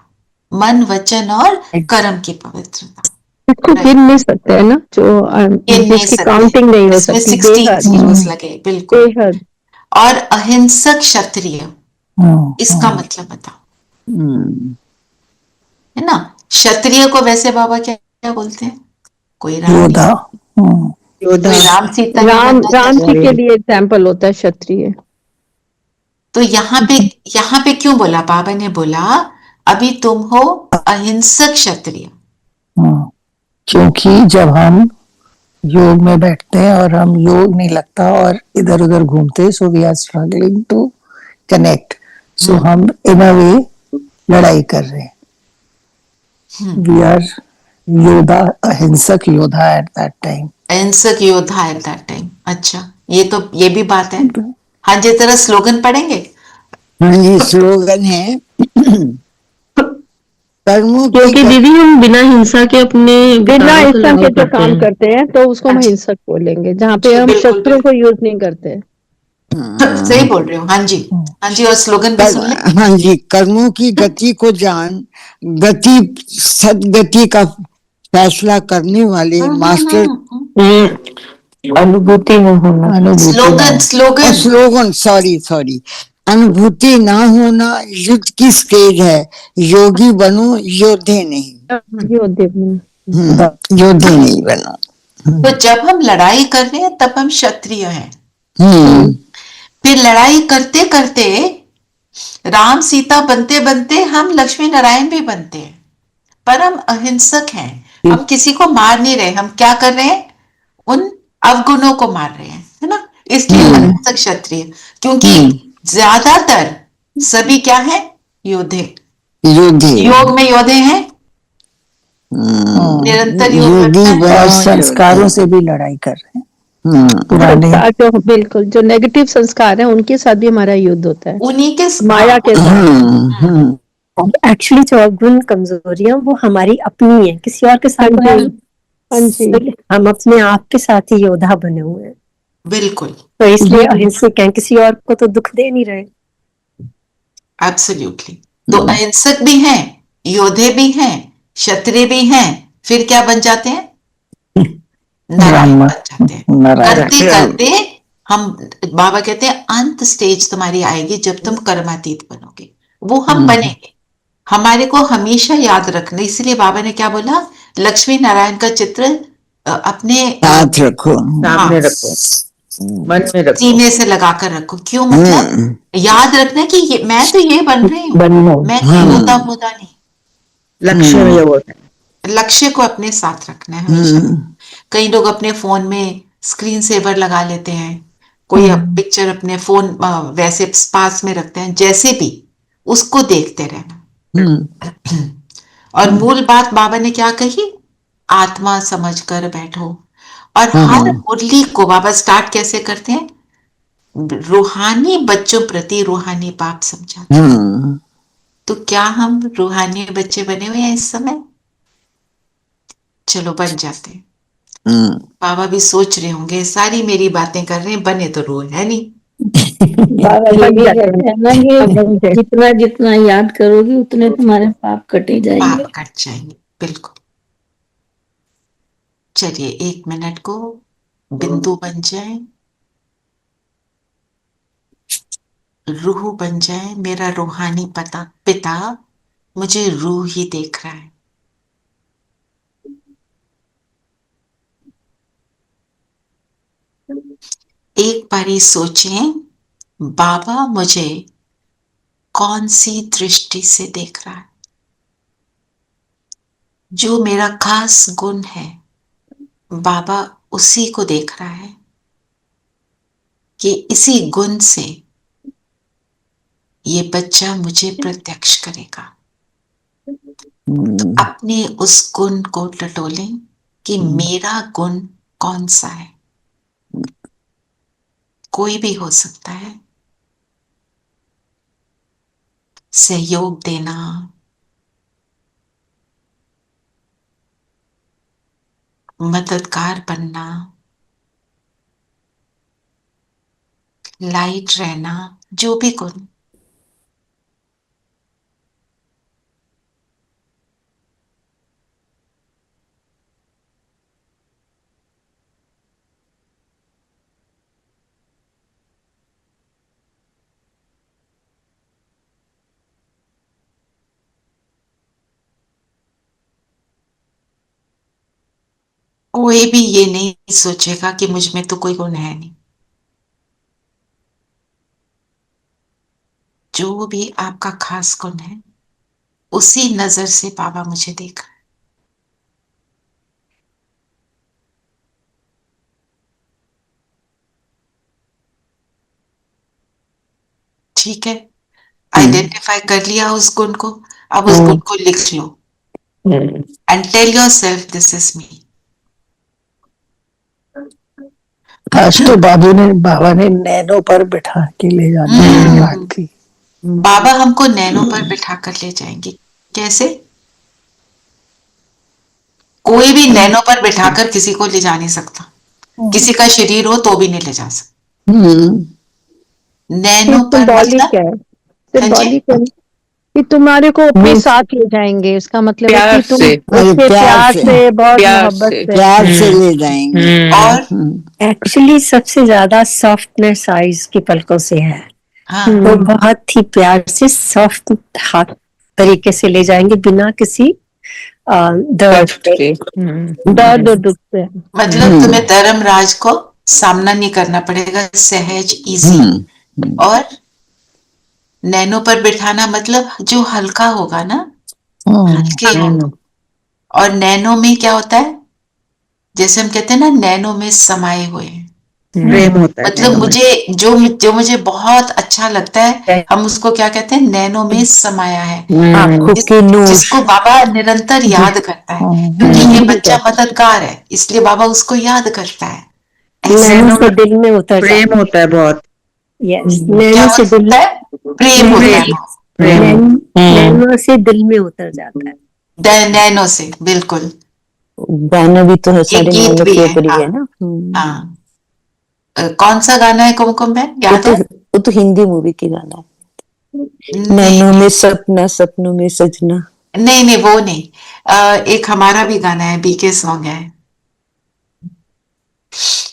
मन वचन और कर्म की पवित्रता। इसको गिन नहीं सकते है ना, जो गिन नहीं जिसकी सकते, काउंटिंग नहीं हो इसमें सकती, 16 बेहद zeros लगे, बिल्कुल। बेहद। और अहिंसक क्षत्रिय, इसका मतलब बताओ, है ना? क्षत्रिय को वैसे बाबा क्या क्या बोलते हैं? कोई योद्धा। कोई राम सीता नहीं राम बनना राम चाहता। जी के लिए एग्जाम्पल होता है क्षत्रिय। तो यहाँ पे क्यों बोला? बाबा ने बोला अभी तुम हो अहिंसक क्षत्रिय। क्योंकि जब हम योग में बैठते हैं और हम योग नहीं लगता और इधर उधर घूमते, so we are struggling to connect, so हम इन अ वे लड़ाई कर रहे हैं। वी आर योद्धा, अहिंसक योद्धा एट दैट टाइम। अहिंसक योद्धा एट दैट टाइम। अच्छा, ये भी बात है। हाँ जी, तरह स्लोगन पढ़ेंगे। हाँ जी, स्लोगन है कर्मों की क्योंकि दीदी हम बिना हिंसा के अपने बिना हिंसा के जो काम करते हैं तो उसको हम हिंसक बोलेंगे, जहाँ पे हम शस्त्रों को यूज नहीं करते। सही बोल रहे हो। हाँ जी, हाँ जी, और स्लोगन भी सुन ले। हाँ जी, कर्मों की गति को जान, गति सदगति का फैसला करने वाले मास्टर। अनुभूति में होना, स्लोगन स्लोगन, सॉरी, अनुभूति ना होना युद्ध की स्टेज है, योगी बनो योद्धे नहीं। योद्धे नहीं बनो। तो जब हम लड़ाई कर रहे हैं तब हम क्षत्रिय हैं। फिर लड़ाई करते करते राम सीता बनते बनते हम लक्ष्मी नारायण भी बनते हैं, पर हम अहिंसक हैं। हम किसी को मार नहीं रहे, हम क्या कर रहे हैं? उन अवगुणों को मार रहे हैं, है ना? इसलिए अहिंसक क्षत्रिय, क्योंकि ज्यादातर सभी क्या है? योद्धे। योग में योद्धे हैं, निरंतर योग और संस्कारों से भी लड़ाई कर रहे हैं। पुराने बिल्कुल जो नेगेटिव संस्कार है उनके साथ भी हमारा युद्ध होता है, उन्हीं के माया के साथ। एक्चुअली जो अवगुण कमजोरियां वो हमारी अपनी है, किसी और के साथ हम अपने आप के साथ ही योद्धा बने हुए हैं। बिल्कुल। तो इसलिए अहिंसक हैं, किसी और को तो दुख दे नहीं रहे। एब्सोल्युटली। तो अहिंसक भी हैं, योद्धे भी हैं, क्षत्रिय भी हैं, फिर क्या बन जाते हैं? नारायण बन जाते हैं। करते करते हम, बाबा कहते हैं अंत स्टेज तुम्हारी आएगी जब तुम कर्मातीत बनोगे, वो हम बनेंगे। हमारे को हमेशा याद रखना, इसलिए बाबा ने क्या बोला? लक्ष्मी नारायण का चित्र अपने साथ रखो, सामने रखो, मन में रखो, सीने से लगाकर रखो। क्यों? मतलब याद रखना कि मैं तो ये बन रही हूँ, मैं होता नहीं। लक्ष्य को अपने साथ रखना है हमेशा। कई लोग अपने फोन में स्क्रीन सेवर लगा लेते हैं, कोई पिक्चर अपने फोन वैसे पास में रखते हैं, जैसे भी उसको देखते रहना। और मूल बात बाबा ने क्या कही? आत्मा समझकर बैठो। और हर मुरली को बाबा स्टार्ट कैसे करते हैं? रूहानी बच्चों प्रति रूहानी बाप समझाते हैं। तो क्या हम रूहानी बच्चे बने हुए हैं इस समय? चलो बन जाते हैं। बाबा भी सोच रहे होंगे, सारी मेरी बातें कर रहे हैं, बने तो रूह है नहीं। जितना जितना याद करोगी उतने तुम्हारे पाप कटे जाएंगे। पाप कट जाएंगे, बिल्कुल। चलिए 1 मिनट को बिंदु बन जाए, रूह बन जाए। मेरा रूहानी पिता मुझे रूह ही देख रहा है। एक बारी सोचें, बाबा मुझे कौन सी दृष्टि से देख रहा है? जो मेरा खास गुण है, बाबा उसी को देख रहा है कि इसी गुण से ये बच्चा मुझे प्रत्यक्ष करेगा। तो अपने उस गुण को टटोलें कि मेरा गुण कौन सा है। कोई भी हो सकता है। सहयोग देना, मददगार बनना, लाइट रहना, जो भी गुण। कोई भी ये नहीं सोचेगा कि मुझ में तो कोई गुण है नहीं। जो भी आपका खास गुण है, उसी नजर से बाबा मुझे देख रहे हैं। ठीक है, आइडेंटिफाई कर लिया उस गुण को, अब उस गुण को लिख लो and tell yourself this is me. आज तो बाबा ने नैनो पर बिठा के ले जाने की बात की। बाबा हमको नैनो पर बिठा कर ले जाएंगे। कैसे? कोई भी नैनो पर बिठाकर किसी को ले जा नहीं सकता। किसी का शरीर हो तो भी नहीं ले जा सकता। नैनो पर सिंबॉलिक है, सिंबॉलिक है कि तुम्हारे को अपने साथ ले जाएंगे। इसका मतलब है कि तुम उसके प्यार से, बहुत मोहब्बत से, प्यार से ले जाएंगे। और एक्चुअली सबसे ज्यादा सॉफ्टनेस आइज की पलकों से है। तो बहुत ही प्यार से सॉफ्ट हाथ तरीके से ले जाएंगे, बिना किसी दर्द और दुख से। मतलब तुम्हें धर्मराज को सामना नहीं करना पड़ेगा, सहज, इजी। और नैनो पर बिठाना मतलब जो हल्का होगा ना, हल्के होगा। और नैनो में क्या होता है, जैसे हम कहते हैं ना, नैनो में समाये हुए हैं। प्रेम होता है। मतलब मुझे जो मुझे बहुत अच्छा लगता है, हम उसको क्या कहते हैं, नैनो में समाया है। जिसको बाबा निरंतर याद करता है, क्योंकि ये बच्चा मददगार है, इसलिए बाबा उसको याद करता है। नैनो से दिल में उतर प्रेम होता है बहुत। यस, क्या नैनो से दिल होता है? प्रेम होता है। नैनो से दिल में उतर जाता है। नैनो से, बिल्कुल। गाना भी तो है, ये सारे गीत भी है है, ना। हाँ। कौन सा गाना है कुमकुम बहन, याद है? वो तो हिंदी मूवी की गाना है। नैनों में सपना, सपनों में सजना। नहीं, वो नहीं। एक हमारा भी गाना है, बीके सॉन्ग है।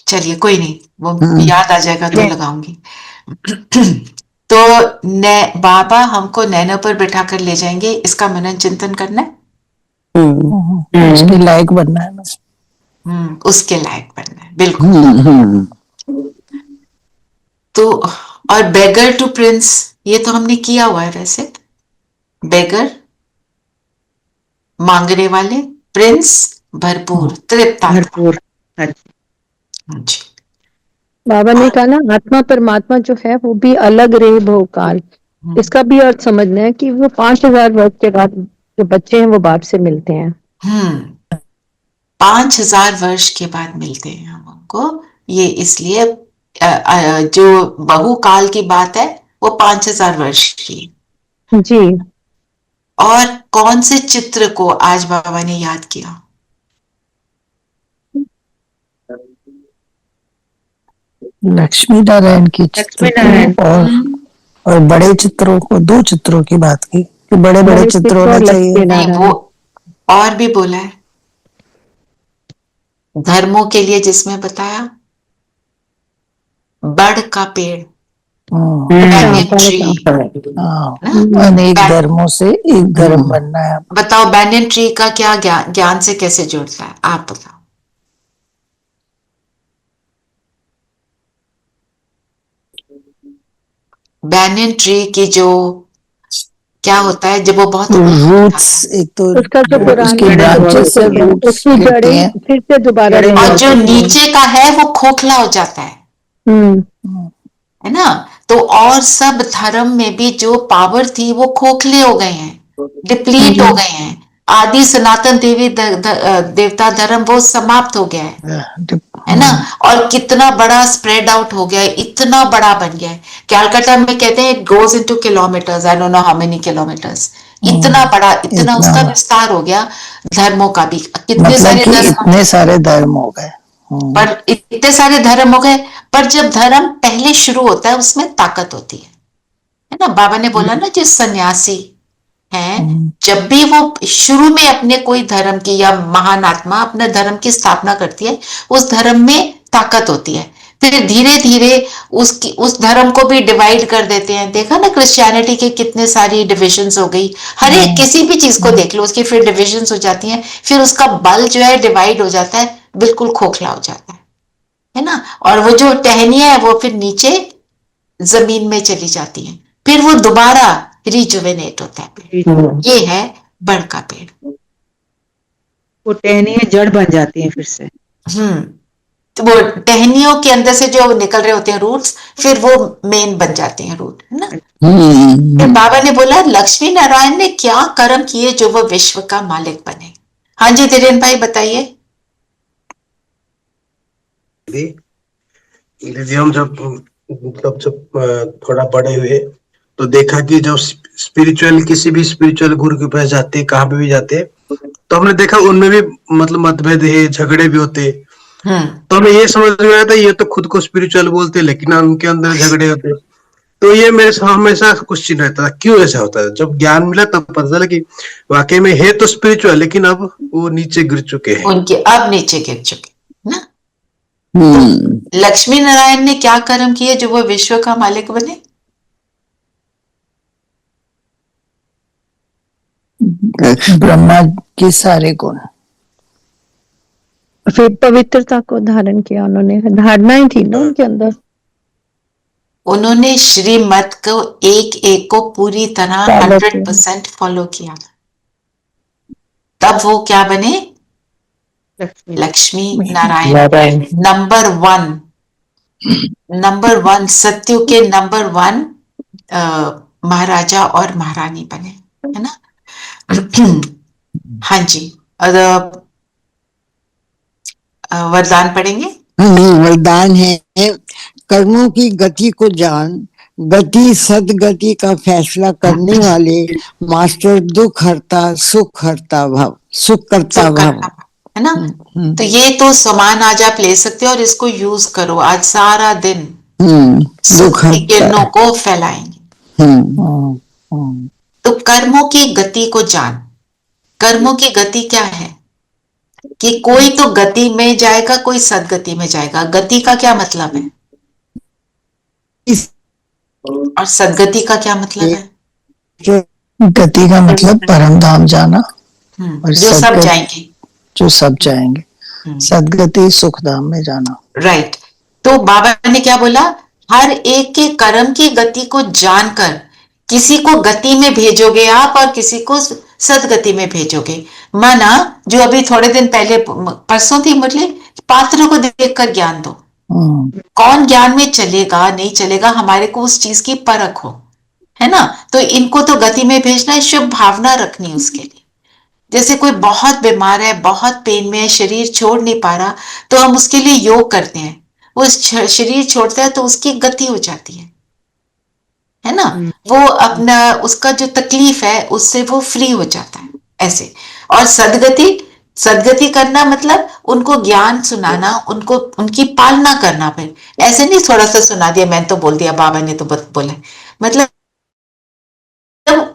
चलिए कोई नहीं, वो याद आ जाएगा तो लगाऊंगी। तो बाबा हमको नैनो पर बैठा कर ले जाएंगे, इसका मनन चिंतन करना है। उसके लायक बनना है। उसके लायक बनना है, बिल्कुल। तो और बेगर टू प्रिंस, ये तो हमने किया हुआ है वैसे। बेगर मांगने वाले, प्रिंस भरपूर, तृप्तात्मा। जी। बाबा ने कहा ना, आत्मा परमात्मा जो है वो भी अलग रहे भोकाल। इसका भी अर्थ समझना है कि वो 5000 वर्ष के बाद जो बच्चे हैं वो बाप से मिलते हैं। 5000 वर्ष के बाद मिलते हैं हम उनको। ये इसलिए जो बहुकाल की बात है वो 5000 वर्ष की। जी। और कौन से चित्र को आज बाबा ने याद किया? लक्ष्मी नारायण की चित्र और बड़े चित्रों को, 2 चित्रों की बात की कि बड़े बड़े चित्र होने चाहिए। नहीं, वो और भी बोला है धर्मों के लिए, जिसमें बताया बड़ का पेड़, banyan tree, अनेक धर्मों से एक धर्म बनना है। बताओ banyan tree का क्या ज्ञान से कैसे जुड़ता है, आप बताओ। banyan tree की जो क्या होता है, जब वो बहुत रूट्स, एक तो उसका जो उसकी ब्रांचेस से रूट्स गिरती हैं, फिर से दोबारा, और जो नीचे का है वो खोखला हो जाता है ना। तो और सब धर्म में भी जो पावर थी वो खोखले हो गए हैं, डिप्लीट हो गए हैं। आदि सनातन देवी देवता धर्म वो समाप्त हो गया है ना। और कितना बड़ा स्प्रेड आउट हो गया है, इतना बड़ा बन गया है। कैलकाटा में कहते हैं it goes into kilometres, I don't know how many kilometres. इतना बड़ा, इतना उसका इतना विस्तार हो गया। धर्मों का भी कितने मतलब सारे कि धर्म, इतने सारे धर्म हो गए। पर इतने सारे धर्म हो गए, पर जब धर्म पहले शुरू होता है उसमें ताकत होती है ना। बाबा ने बोला ना, जो सन्यासी है, जब भी वो शुरू में अपने कोई धर्म की, या महान आत्मा अपने धर्म की स्थापना करती है, उस धर्म में ताकत होती है। फिर धीरे धीरे उसकी, उस धर्म को भी डिवाइड कर देते हैं। देखा ना, क्रिश्चियनिटी के कितने सारी डिविजन्स हो गई। हर एक किसी भी चीज को देख लो, उसकी फिर डिविजन्स हो जाती हैं, फिर उसका बल जो है डिवाइड हो जाता है, बिल्कुल खोखला हो जाता है ना। और वो जो टहनियां है वो फिर नीचे जमीन में चली जाती हैं, फिर वो दोबारा रिजुवेनेट होता है पेड़। ये है बड़ का पेड़। वो टहनियाँ जड़ बन जाती हैं फिर से। तो वो टहनियों के अंदर से जो निकल रहे होते हैं रूट्स, फिर वो मेन बन जाते हैं रूट, है ना। फिर बाबा ने बोला, लक्ष्मी नारायण ने क्या कर्म किए जो वो विश्व का मालिक बने। हाँ जी धीरेन भाई बताइए। दीदी हम जब मतलब जब थोड़ा बड़े हुए तो देखा कि जब स्पिरिचुअल, किसी भी स्पिरिचुअल गुरु के पास जाते, कहाँ पे भी जाते, तो हमने देखा उनमें भी मतलब मतभेद है, झगड़े भी होते। तो हमें ये समझ में आया था ये तो खुद को स्पिरिचुअल बोलते, लेकिन उनके अंदर झगड़े होते। तो ये मेरे साथ हमेशा क्वेश्चन रहता था, क्यों ऐसा होता है। जब ज्ञान मिला तब पता चला कि वाकई में है तो स्पिरिचुअल, लेकिन अब वो नीचे गिर चुके हैं। उनके अब नीचे गिर चुके ना। तो लक्ष्मी नारायण ने क्या कर्म किए जो वो विश्व का मालिक बने। ब्रह्मा के सारे गुण, फिर पवित्रता को धारण किया उन्होंने, धारणाएं थी ना उनके अंदर। उन्होंने श्रीमत को एक एक को पूरी तरह 100% फॉलो किया, तब वो क्या बने, लक्ष्मी नारायण। नंबर वन सत्यु के नंबर 1 महाराजा और महारानी बने, है ना। हाँ जी, वरदान पढ़ेंगे। वरदान है, कर्मों की गति को जान, गति सदगति का फैसला करने वाले मास्टर, दुख हरता सुख हरता भव, सुख करता भव, है ना। तो ये तो समान आज आप ले सकते हो और इसको यूज करो। आज सारा दिन सुख की किरणों को फैलाएंगे। तो कर्मों की गति को जान। कर्मों की गति क्या है कि कोई तो गति में जाएगा, कोई सदगति में जाएगा। गति का क्या मतलब है और सदगति का क्या मतलब है। गति का मतलब परम धाम जाना, और जो सब जाएंगे, जो सब जाएंगे। सदगति सुख धाम में जाना। राइट। तो बाबा ने क्या बोला, हर एक के कर्म की गति को जानकर किसी को गति में भेजोगे आप और किसी को सदगति में भेजोगे। माना जो अभी थोड़े दिन पहले, परसों थी मुरली, पात्र को देखकर ज्ञान दो। कौन ज्ञान में चलेगा नहीं चलेगा, हमारे को उस चीज की परख हो, है ना। तो इनको तो गति में भेजना है, शुभ भावना रखनी उसके लिए। जैसे कोई बहुत बीमार है, बहुत पेन में है, शरीर छोड़ नहीं पा रहा, तो हम उसके लिए योग करते हैं। वो शरीर छोड़ता है तो उसकी गति हो जाती है ना। वो अपना, उसका जो तकलीफ है उससे वो फ्री हो जाता है ऐसे। और सदगति करना मतलब उनको ज्ञान सुनाना, उनको उनकी पालना करना। फिर ऐसे नहीं थोड़ा सा सुना दिया, मैंने तो बोल दिया, बाबा ने तो बोला, मतलब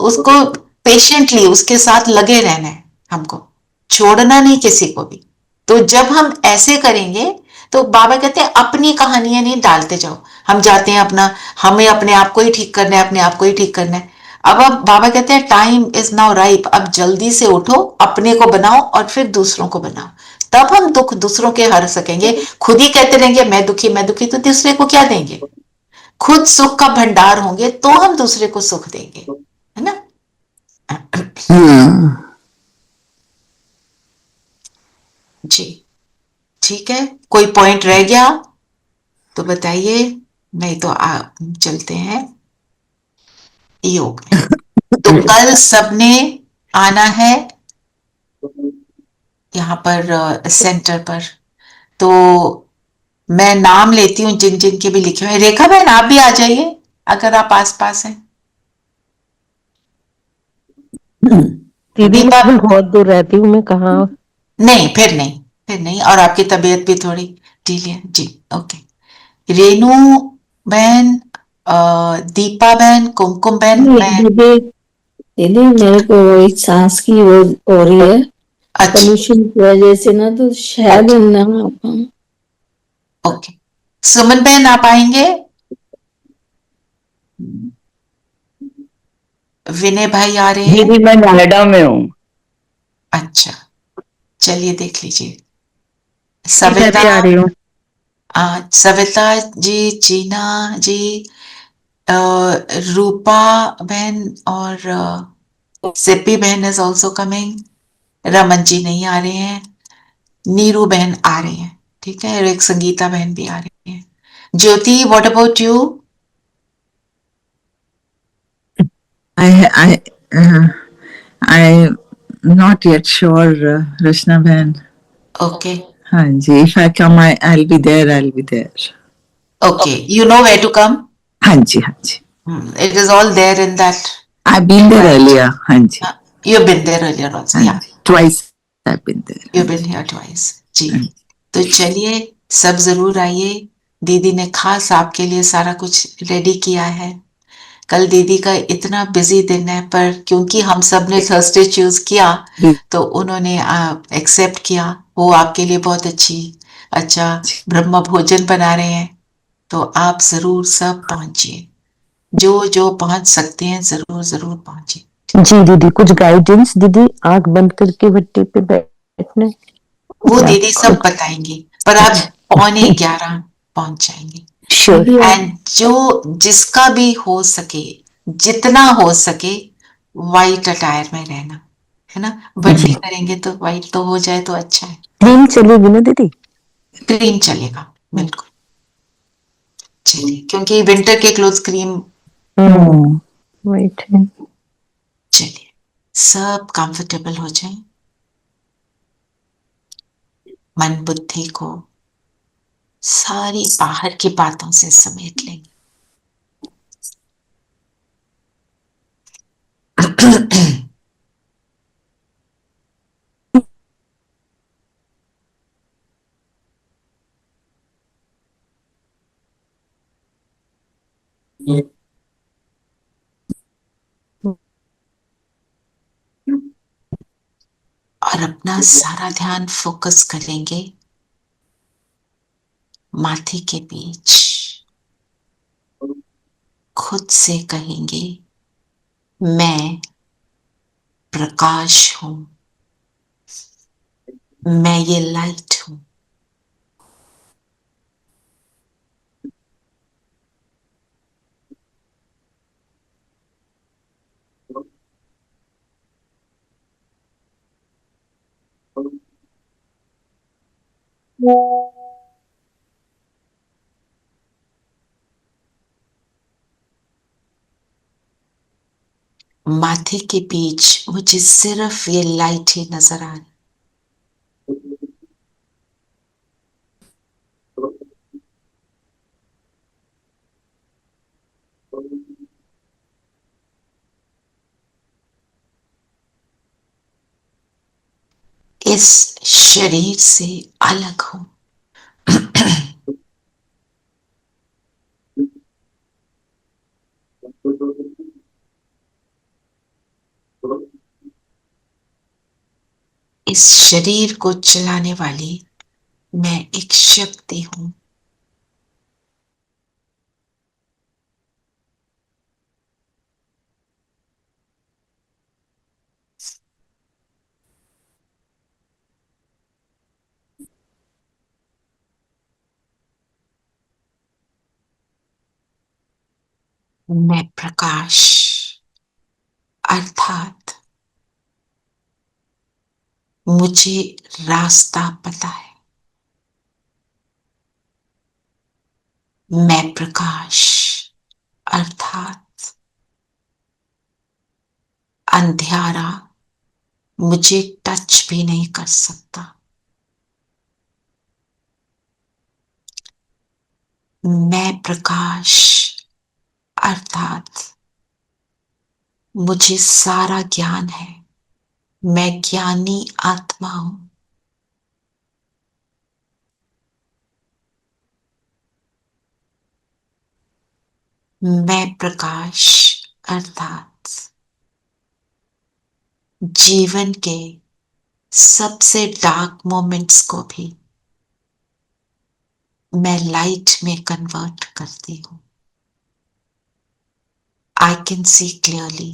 उसको पेशेंटली उसके साथ लगे रहना है, हमको छोड़ना नहीं किसी को भी। तो जब हम ऐसे करेंगे तो बाबा कहते हैं अपनी कहानियां नहीं डालते जाओ। हम जाते हैं अपना, हमें अपने आप को ही ठीक करना है, अपने आप को ही ठीक करना है। अब बाबा कहते हैं टाइम इज नाउ राइप, अब जल्दी से उठो, अपने को बनाओ और फिर दूसरों को बनाओ। तब हम दुख दूसरों के हर सकेंगे। खुद ही कहते रहेंगे मैं दुखी तो दूसरे को क्या देंगे। खुद सुख का भंडार होंगे तो हम दूसरे को सुख देंगे, है ना। जी ठीक है, कोई पॉइंट रह गया तो बताइए, नहीं तो चलते हैं योग में। तो कल सबने आना है यहाँ पर सेंटर पर। तो मैं नाम लेती हूँ जिन जिन के भी लिखे हुए। रेखा बहन आप भी आ जाइए अगर आप आसपास हैं। दीदी दीपा मैं बहुत दूर रहती हूँ, मैं कहाँ। नहीं, फिर नहीं, और आपकी तबीयत भी थोड़ी ढीली है जी। ओके, रेनू बहन, दीपा बहन, कुमकुम बहन, मैं दीदी दीदी मेरे को वही सांस की वो हो रही है अच्छा पोल्यूशन की वजह से ना, तो शायद ना आ पाऊं। ओके। सुमन बहन आप आएंगे? विनय भाई आ रहे हैं? दीदी मैं नोएडा में हूँ। अच्छा, चलिए देख लीजिए। मैं सविता, भी आ रही हूँ। सविता जी, चीना जी, रूपा बहन और सिप्पी बहन is also coming. Raman ji नहीं आ रहे हैं। नीरू बहन आ रहे हैं, ठीक है, और एक संगीता बहन भी आ रही है। Jyoti, what about you? I not yet sure, Rashna Bhan. Okay हाँ जी, if I come, I'll be there. I'll be there. Okay, you know where to come? हाँ जी, हाँ जी. It is all there in that I've been there invite. earlier. हाँ जी. You've been there earlier also, हाँ yeah. Ji. Twice I've been there. You've been here twice. जी, तो चलिए सब जरूर आइए। दीदी ने खास आपके लिए सारा कुछ रेडी किया है। कल दीदी का इतना बिजी दिन है, पर क्योंकि हम सब ने थर्सडे चूज किया तो उन्होंने एक्सेप्ट किया। वो आपके लिए बहुत अच्छा ब्रह्म भोजन बना रहे हैं, तो आप जरूर सब पहुंचिए। जो जो पहुंच सकते हैं जरूर जरूर पहुंचिए। जी दीदी, कुछ गाइडेंस दीदी, आंख बंद करके भट्टी पे बैठना है? वो या दीदी सब खुद? बताएंगी, पर आप 11:15 पहुंच जाएंगे। श्योर। एंड जो जिसका भी हो सके, जितना हो सके, वाइट अटायर में रहना, है ना। भट्टी करेंगे तो वाइट तो हो जाए तो अच्छा है। क्रीम चलेगी ना दीदी? क्रीम चलेगा, बिल्कुल चलिए, क्योंकि विंटर के क्लोथ क्रीम। वाइट है। चलिए, सब कंफर्टेबल हो जाए, मन बुद्धि को सारी बाहर की बातों से समेट लेंगे। और अपना सारा ध्यान फोकस करेंगे माथे के बीच। खुद से कहेंगे, मैं प्रकाश हूं, मैं ये लाइट हूं। माथे के बीच मुझे सिर्फ ये लाइट ही नजर आ रही। इस शरीर से अलग हूं। इस शरीर को चलाने वाली मैं एक शक्ति हूं। मैं प्रकाश, अर्थात मुझे रास्ता पता है। मैं प्रकाश, अर्थात अंधियारा मुझे टच भी नहीं कर सकता। मैं प्रकाश, अर्थात मुझे सारा ज्ञान है, मैं ज्ञानी आत्मा हूं। मैं प्रकाश अर्थात जीवन के सबसे डार्क मोमेंट्स को भी मैं लाइट में कन्वर्ट करती हूं। आई कैन सी क्लियरली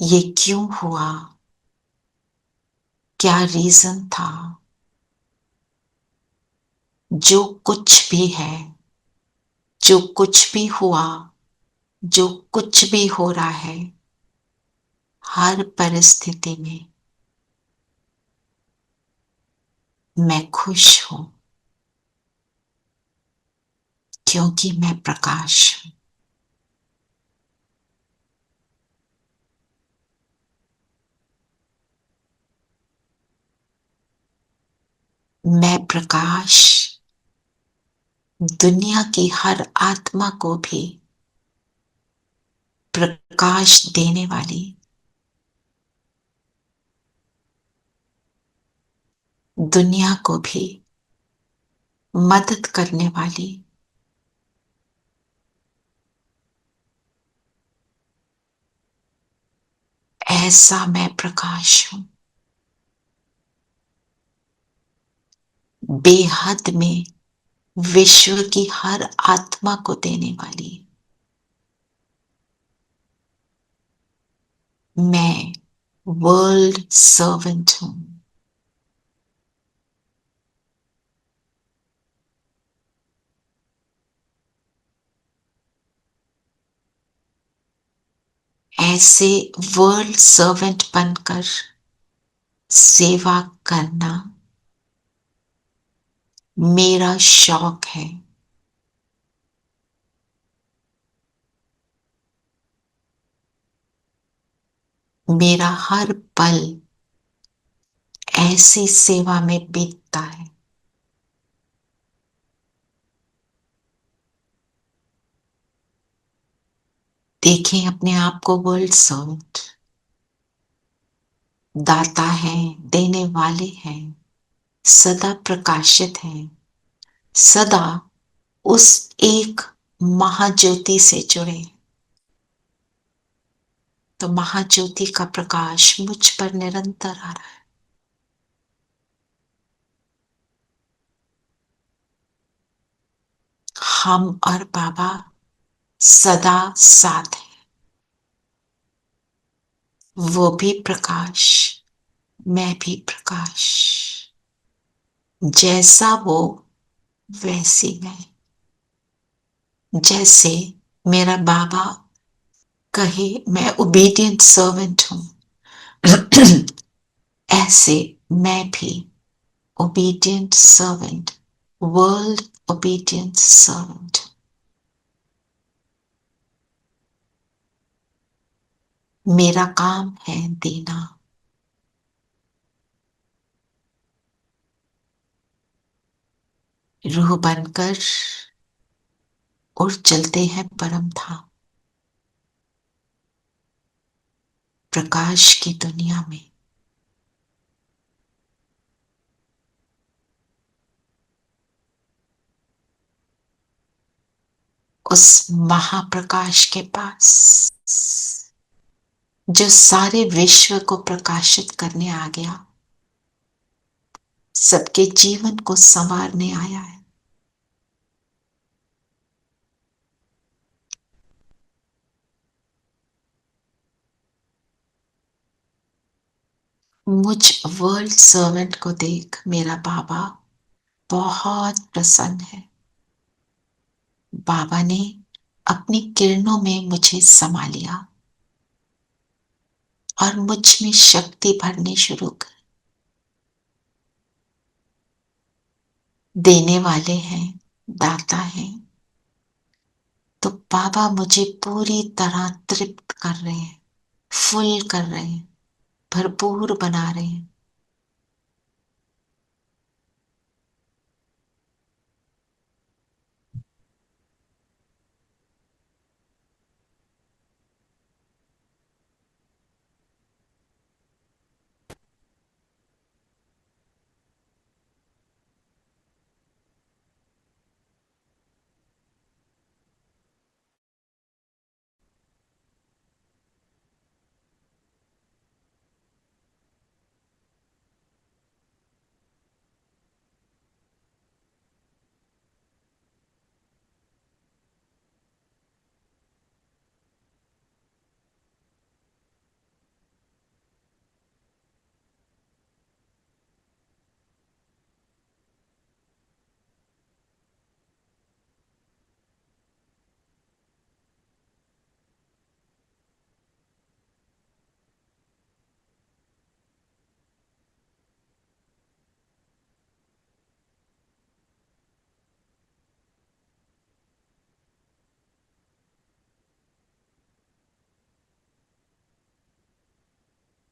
ये क्यों हुआ, क्या रीजन था। जो कुछ भी है, जो कुछ भी हुआ, जो कुछ भी हो रहा है, हर परिस्थिति में मैं खुश हूं, क्योंकि मैं प्रकाश हूं। मैं प्रकाश दुनिया की हर आत्मा को भी प्रकाश देने वाली, दुनिया को भी मदद करने वाली ऐसा मैं प्रकाश हूं। बेहद में विश्व की हर आत्मा को देने वाली मैं वर्ल्ड सर्वेंट हूं। ऐसे वर्ल्ड सर्वेंट बनकर सेवा करना मेरा शौक है। मेरा हर पल ऐसी सेवा में बीतता है। देखें अपने आप को वर्ल्ड सर्वेंट, दाता है, देने वाले हैं, सदा प्रकाशित हैं, सदा उस एक महाज्योति से जुड़े। तो महाज्योति का प्रकाश मुझ पर निरंतर आ रहा है। हम और बाबा सदा साथ हैं। वो भी प्रकाश, मैं भी प्रकाश। जैसा वो वैसी मैं। जैसे मेरा बाबा कहे मैं ओबीडिएंट सर्वेंट हूं, ऐसे मैं भी obedient servant, world obedient servant. मेरा काम है देना। रूह बनकर उड़ चलते हैं परम धाम, प्रकाश की दुनिया में। उस महाप्रकाश के पास जो सारे विश्व को प्रकाशित करने आ गया, सबके जीवन को संवारने आया है। मुझ वर्ल्ड सर्वेंट को देख मेरा बाबा बहुत प्रसन्न है। बाबा ने अपनी किरणों में मुझे समा लिया और मुझ में शक्ति भरनी शुरू कर। देने वाले हैं, दाता हैं, तो बाबा मुझे पूरी तरह तृप्त कर रहे हैं, फुल कर रहे हैं, भरपूर बना रहे हैं।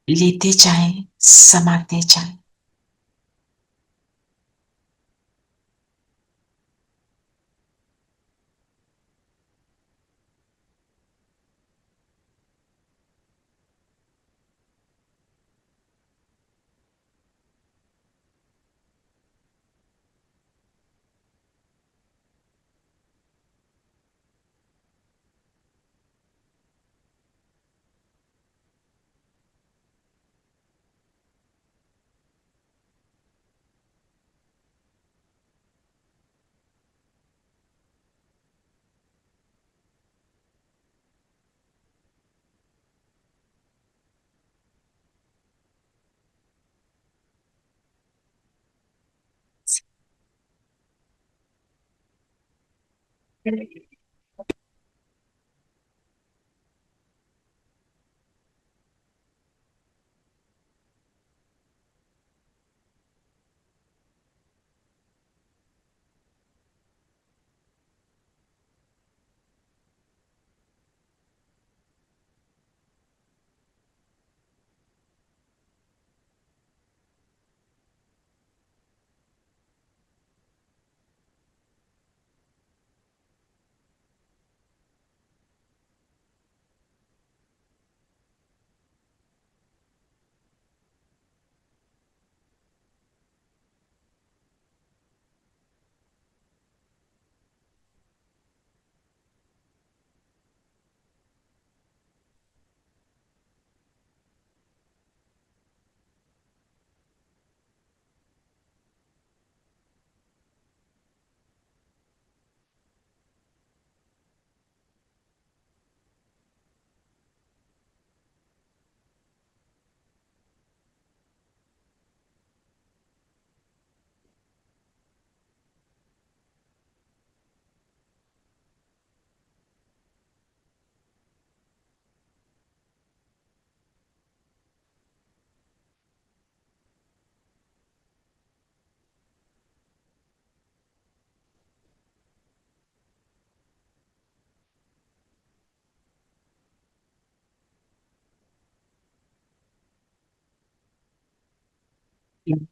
लेते जाएं, समाते जाएं।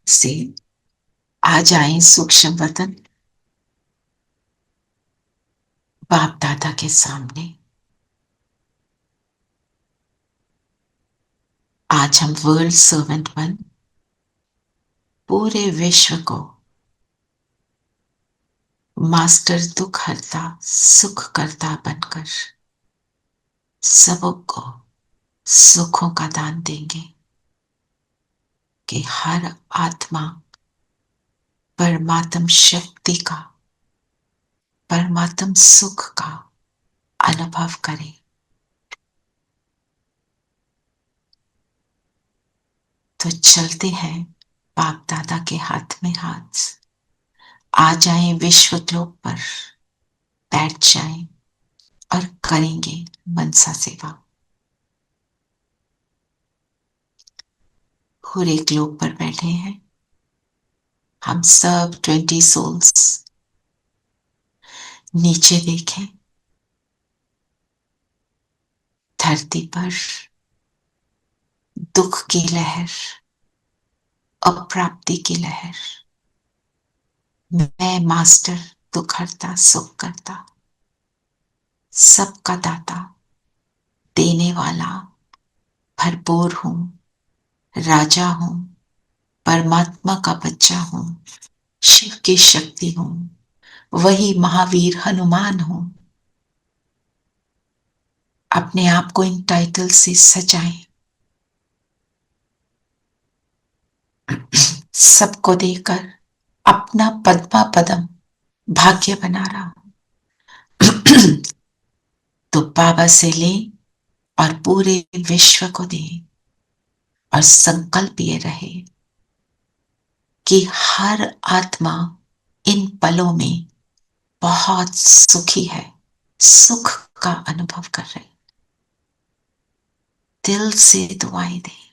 से आ जाएं सूक्ष्म वतन, बाप दादा के सामने। आज हम वर्ल्ड सर्वेंट बन पूरे विश्व को मास्टर दुख हरता सुख करता बनकर सबको सुखों का दान देंगे कि हर आत्मा परमात्म शक्ति का, परमात्म सुख का अनुभव करे। तो चलते हैं बाप दादा के हाथ में हाथ, आ जाएं विश्व ग्लोब पर, बैठ जाएं और करेंगे मनसा सेवा। पूरे ग्लोब पर बैठे हैं हम सब 20 सोल्स। नीचे देखें, धरती पर दुख की लहर, अप्राप्ति की लहर। मैं मास्टर दुख हरता सुख करता, सबका दाता, देने वाला, भरपूर हूं, राजा हूं, परमात्मा का बच्चा हूं, शिव की शक्ति हूं, वही महावीर हनुमान हूं। अपने आप को इन टाइटल से सजाएं। सबको देकर अपना पद्मा पदम भाग्य बना रहा हूं। तो बाबा से ले और पूरे विश्व को दे, और संकल्प ये रहे कि हर आत्मा इन पलों में बहुत सुखी है, सुख का अनुभव कर रही। दिल से दुआएं दे।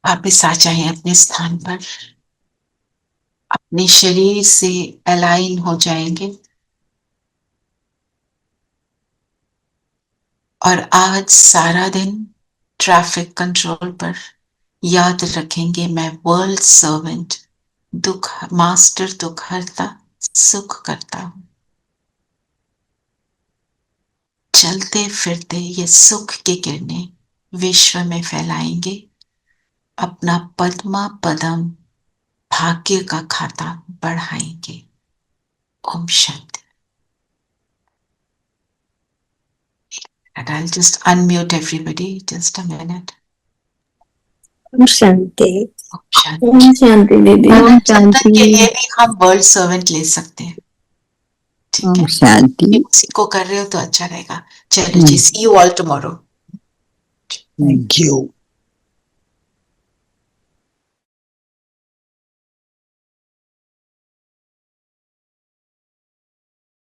वापिस आ जाएं अपने स्थान पर, अपने शरीर से अलाइन हो जाएंगे और आज सारा दिन ट्रैफिक कंट्रोल पर याद रखेंगे, मैं वर्ल्ड सर्वेंट, दुख मास्टर दुख हरता सुख करता हूं। चलते फिरते ये सुख की किरणें विश्व में फैलाएंगे, अपना पद्मा पदम भाग्य का खाता बढ़ाएंगे। Om Shanti. And I'll just unmute everybody, just a minute. Om Shanti. Om Shanti दीदी। ओम शांति के लिए भी हम वर्ल्ड सर्वेंट ले सकते हैं, ठीक है? शांति। उसी को कर रहे हो तो अच्छा रहेगा। चलो जी, see you all tomorrow. Thank you.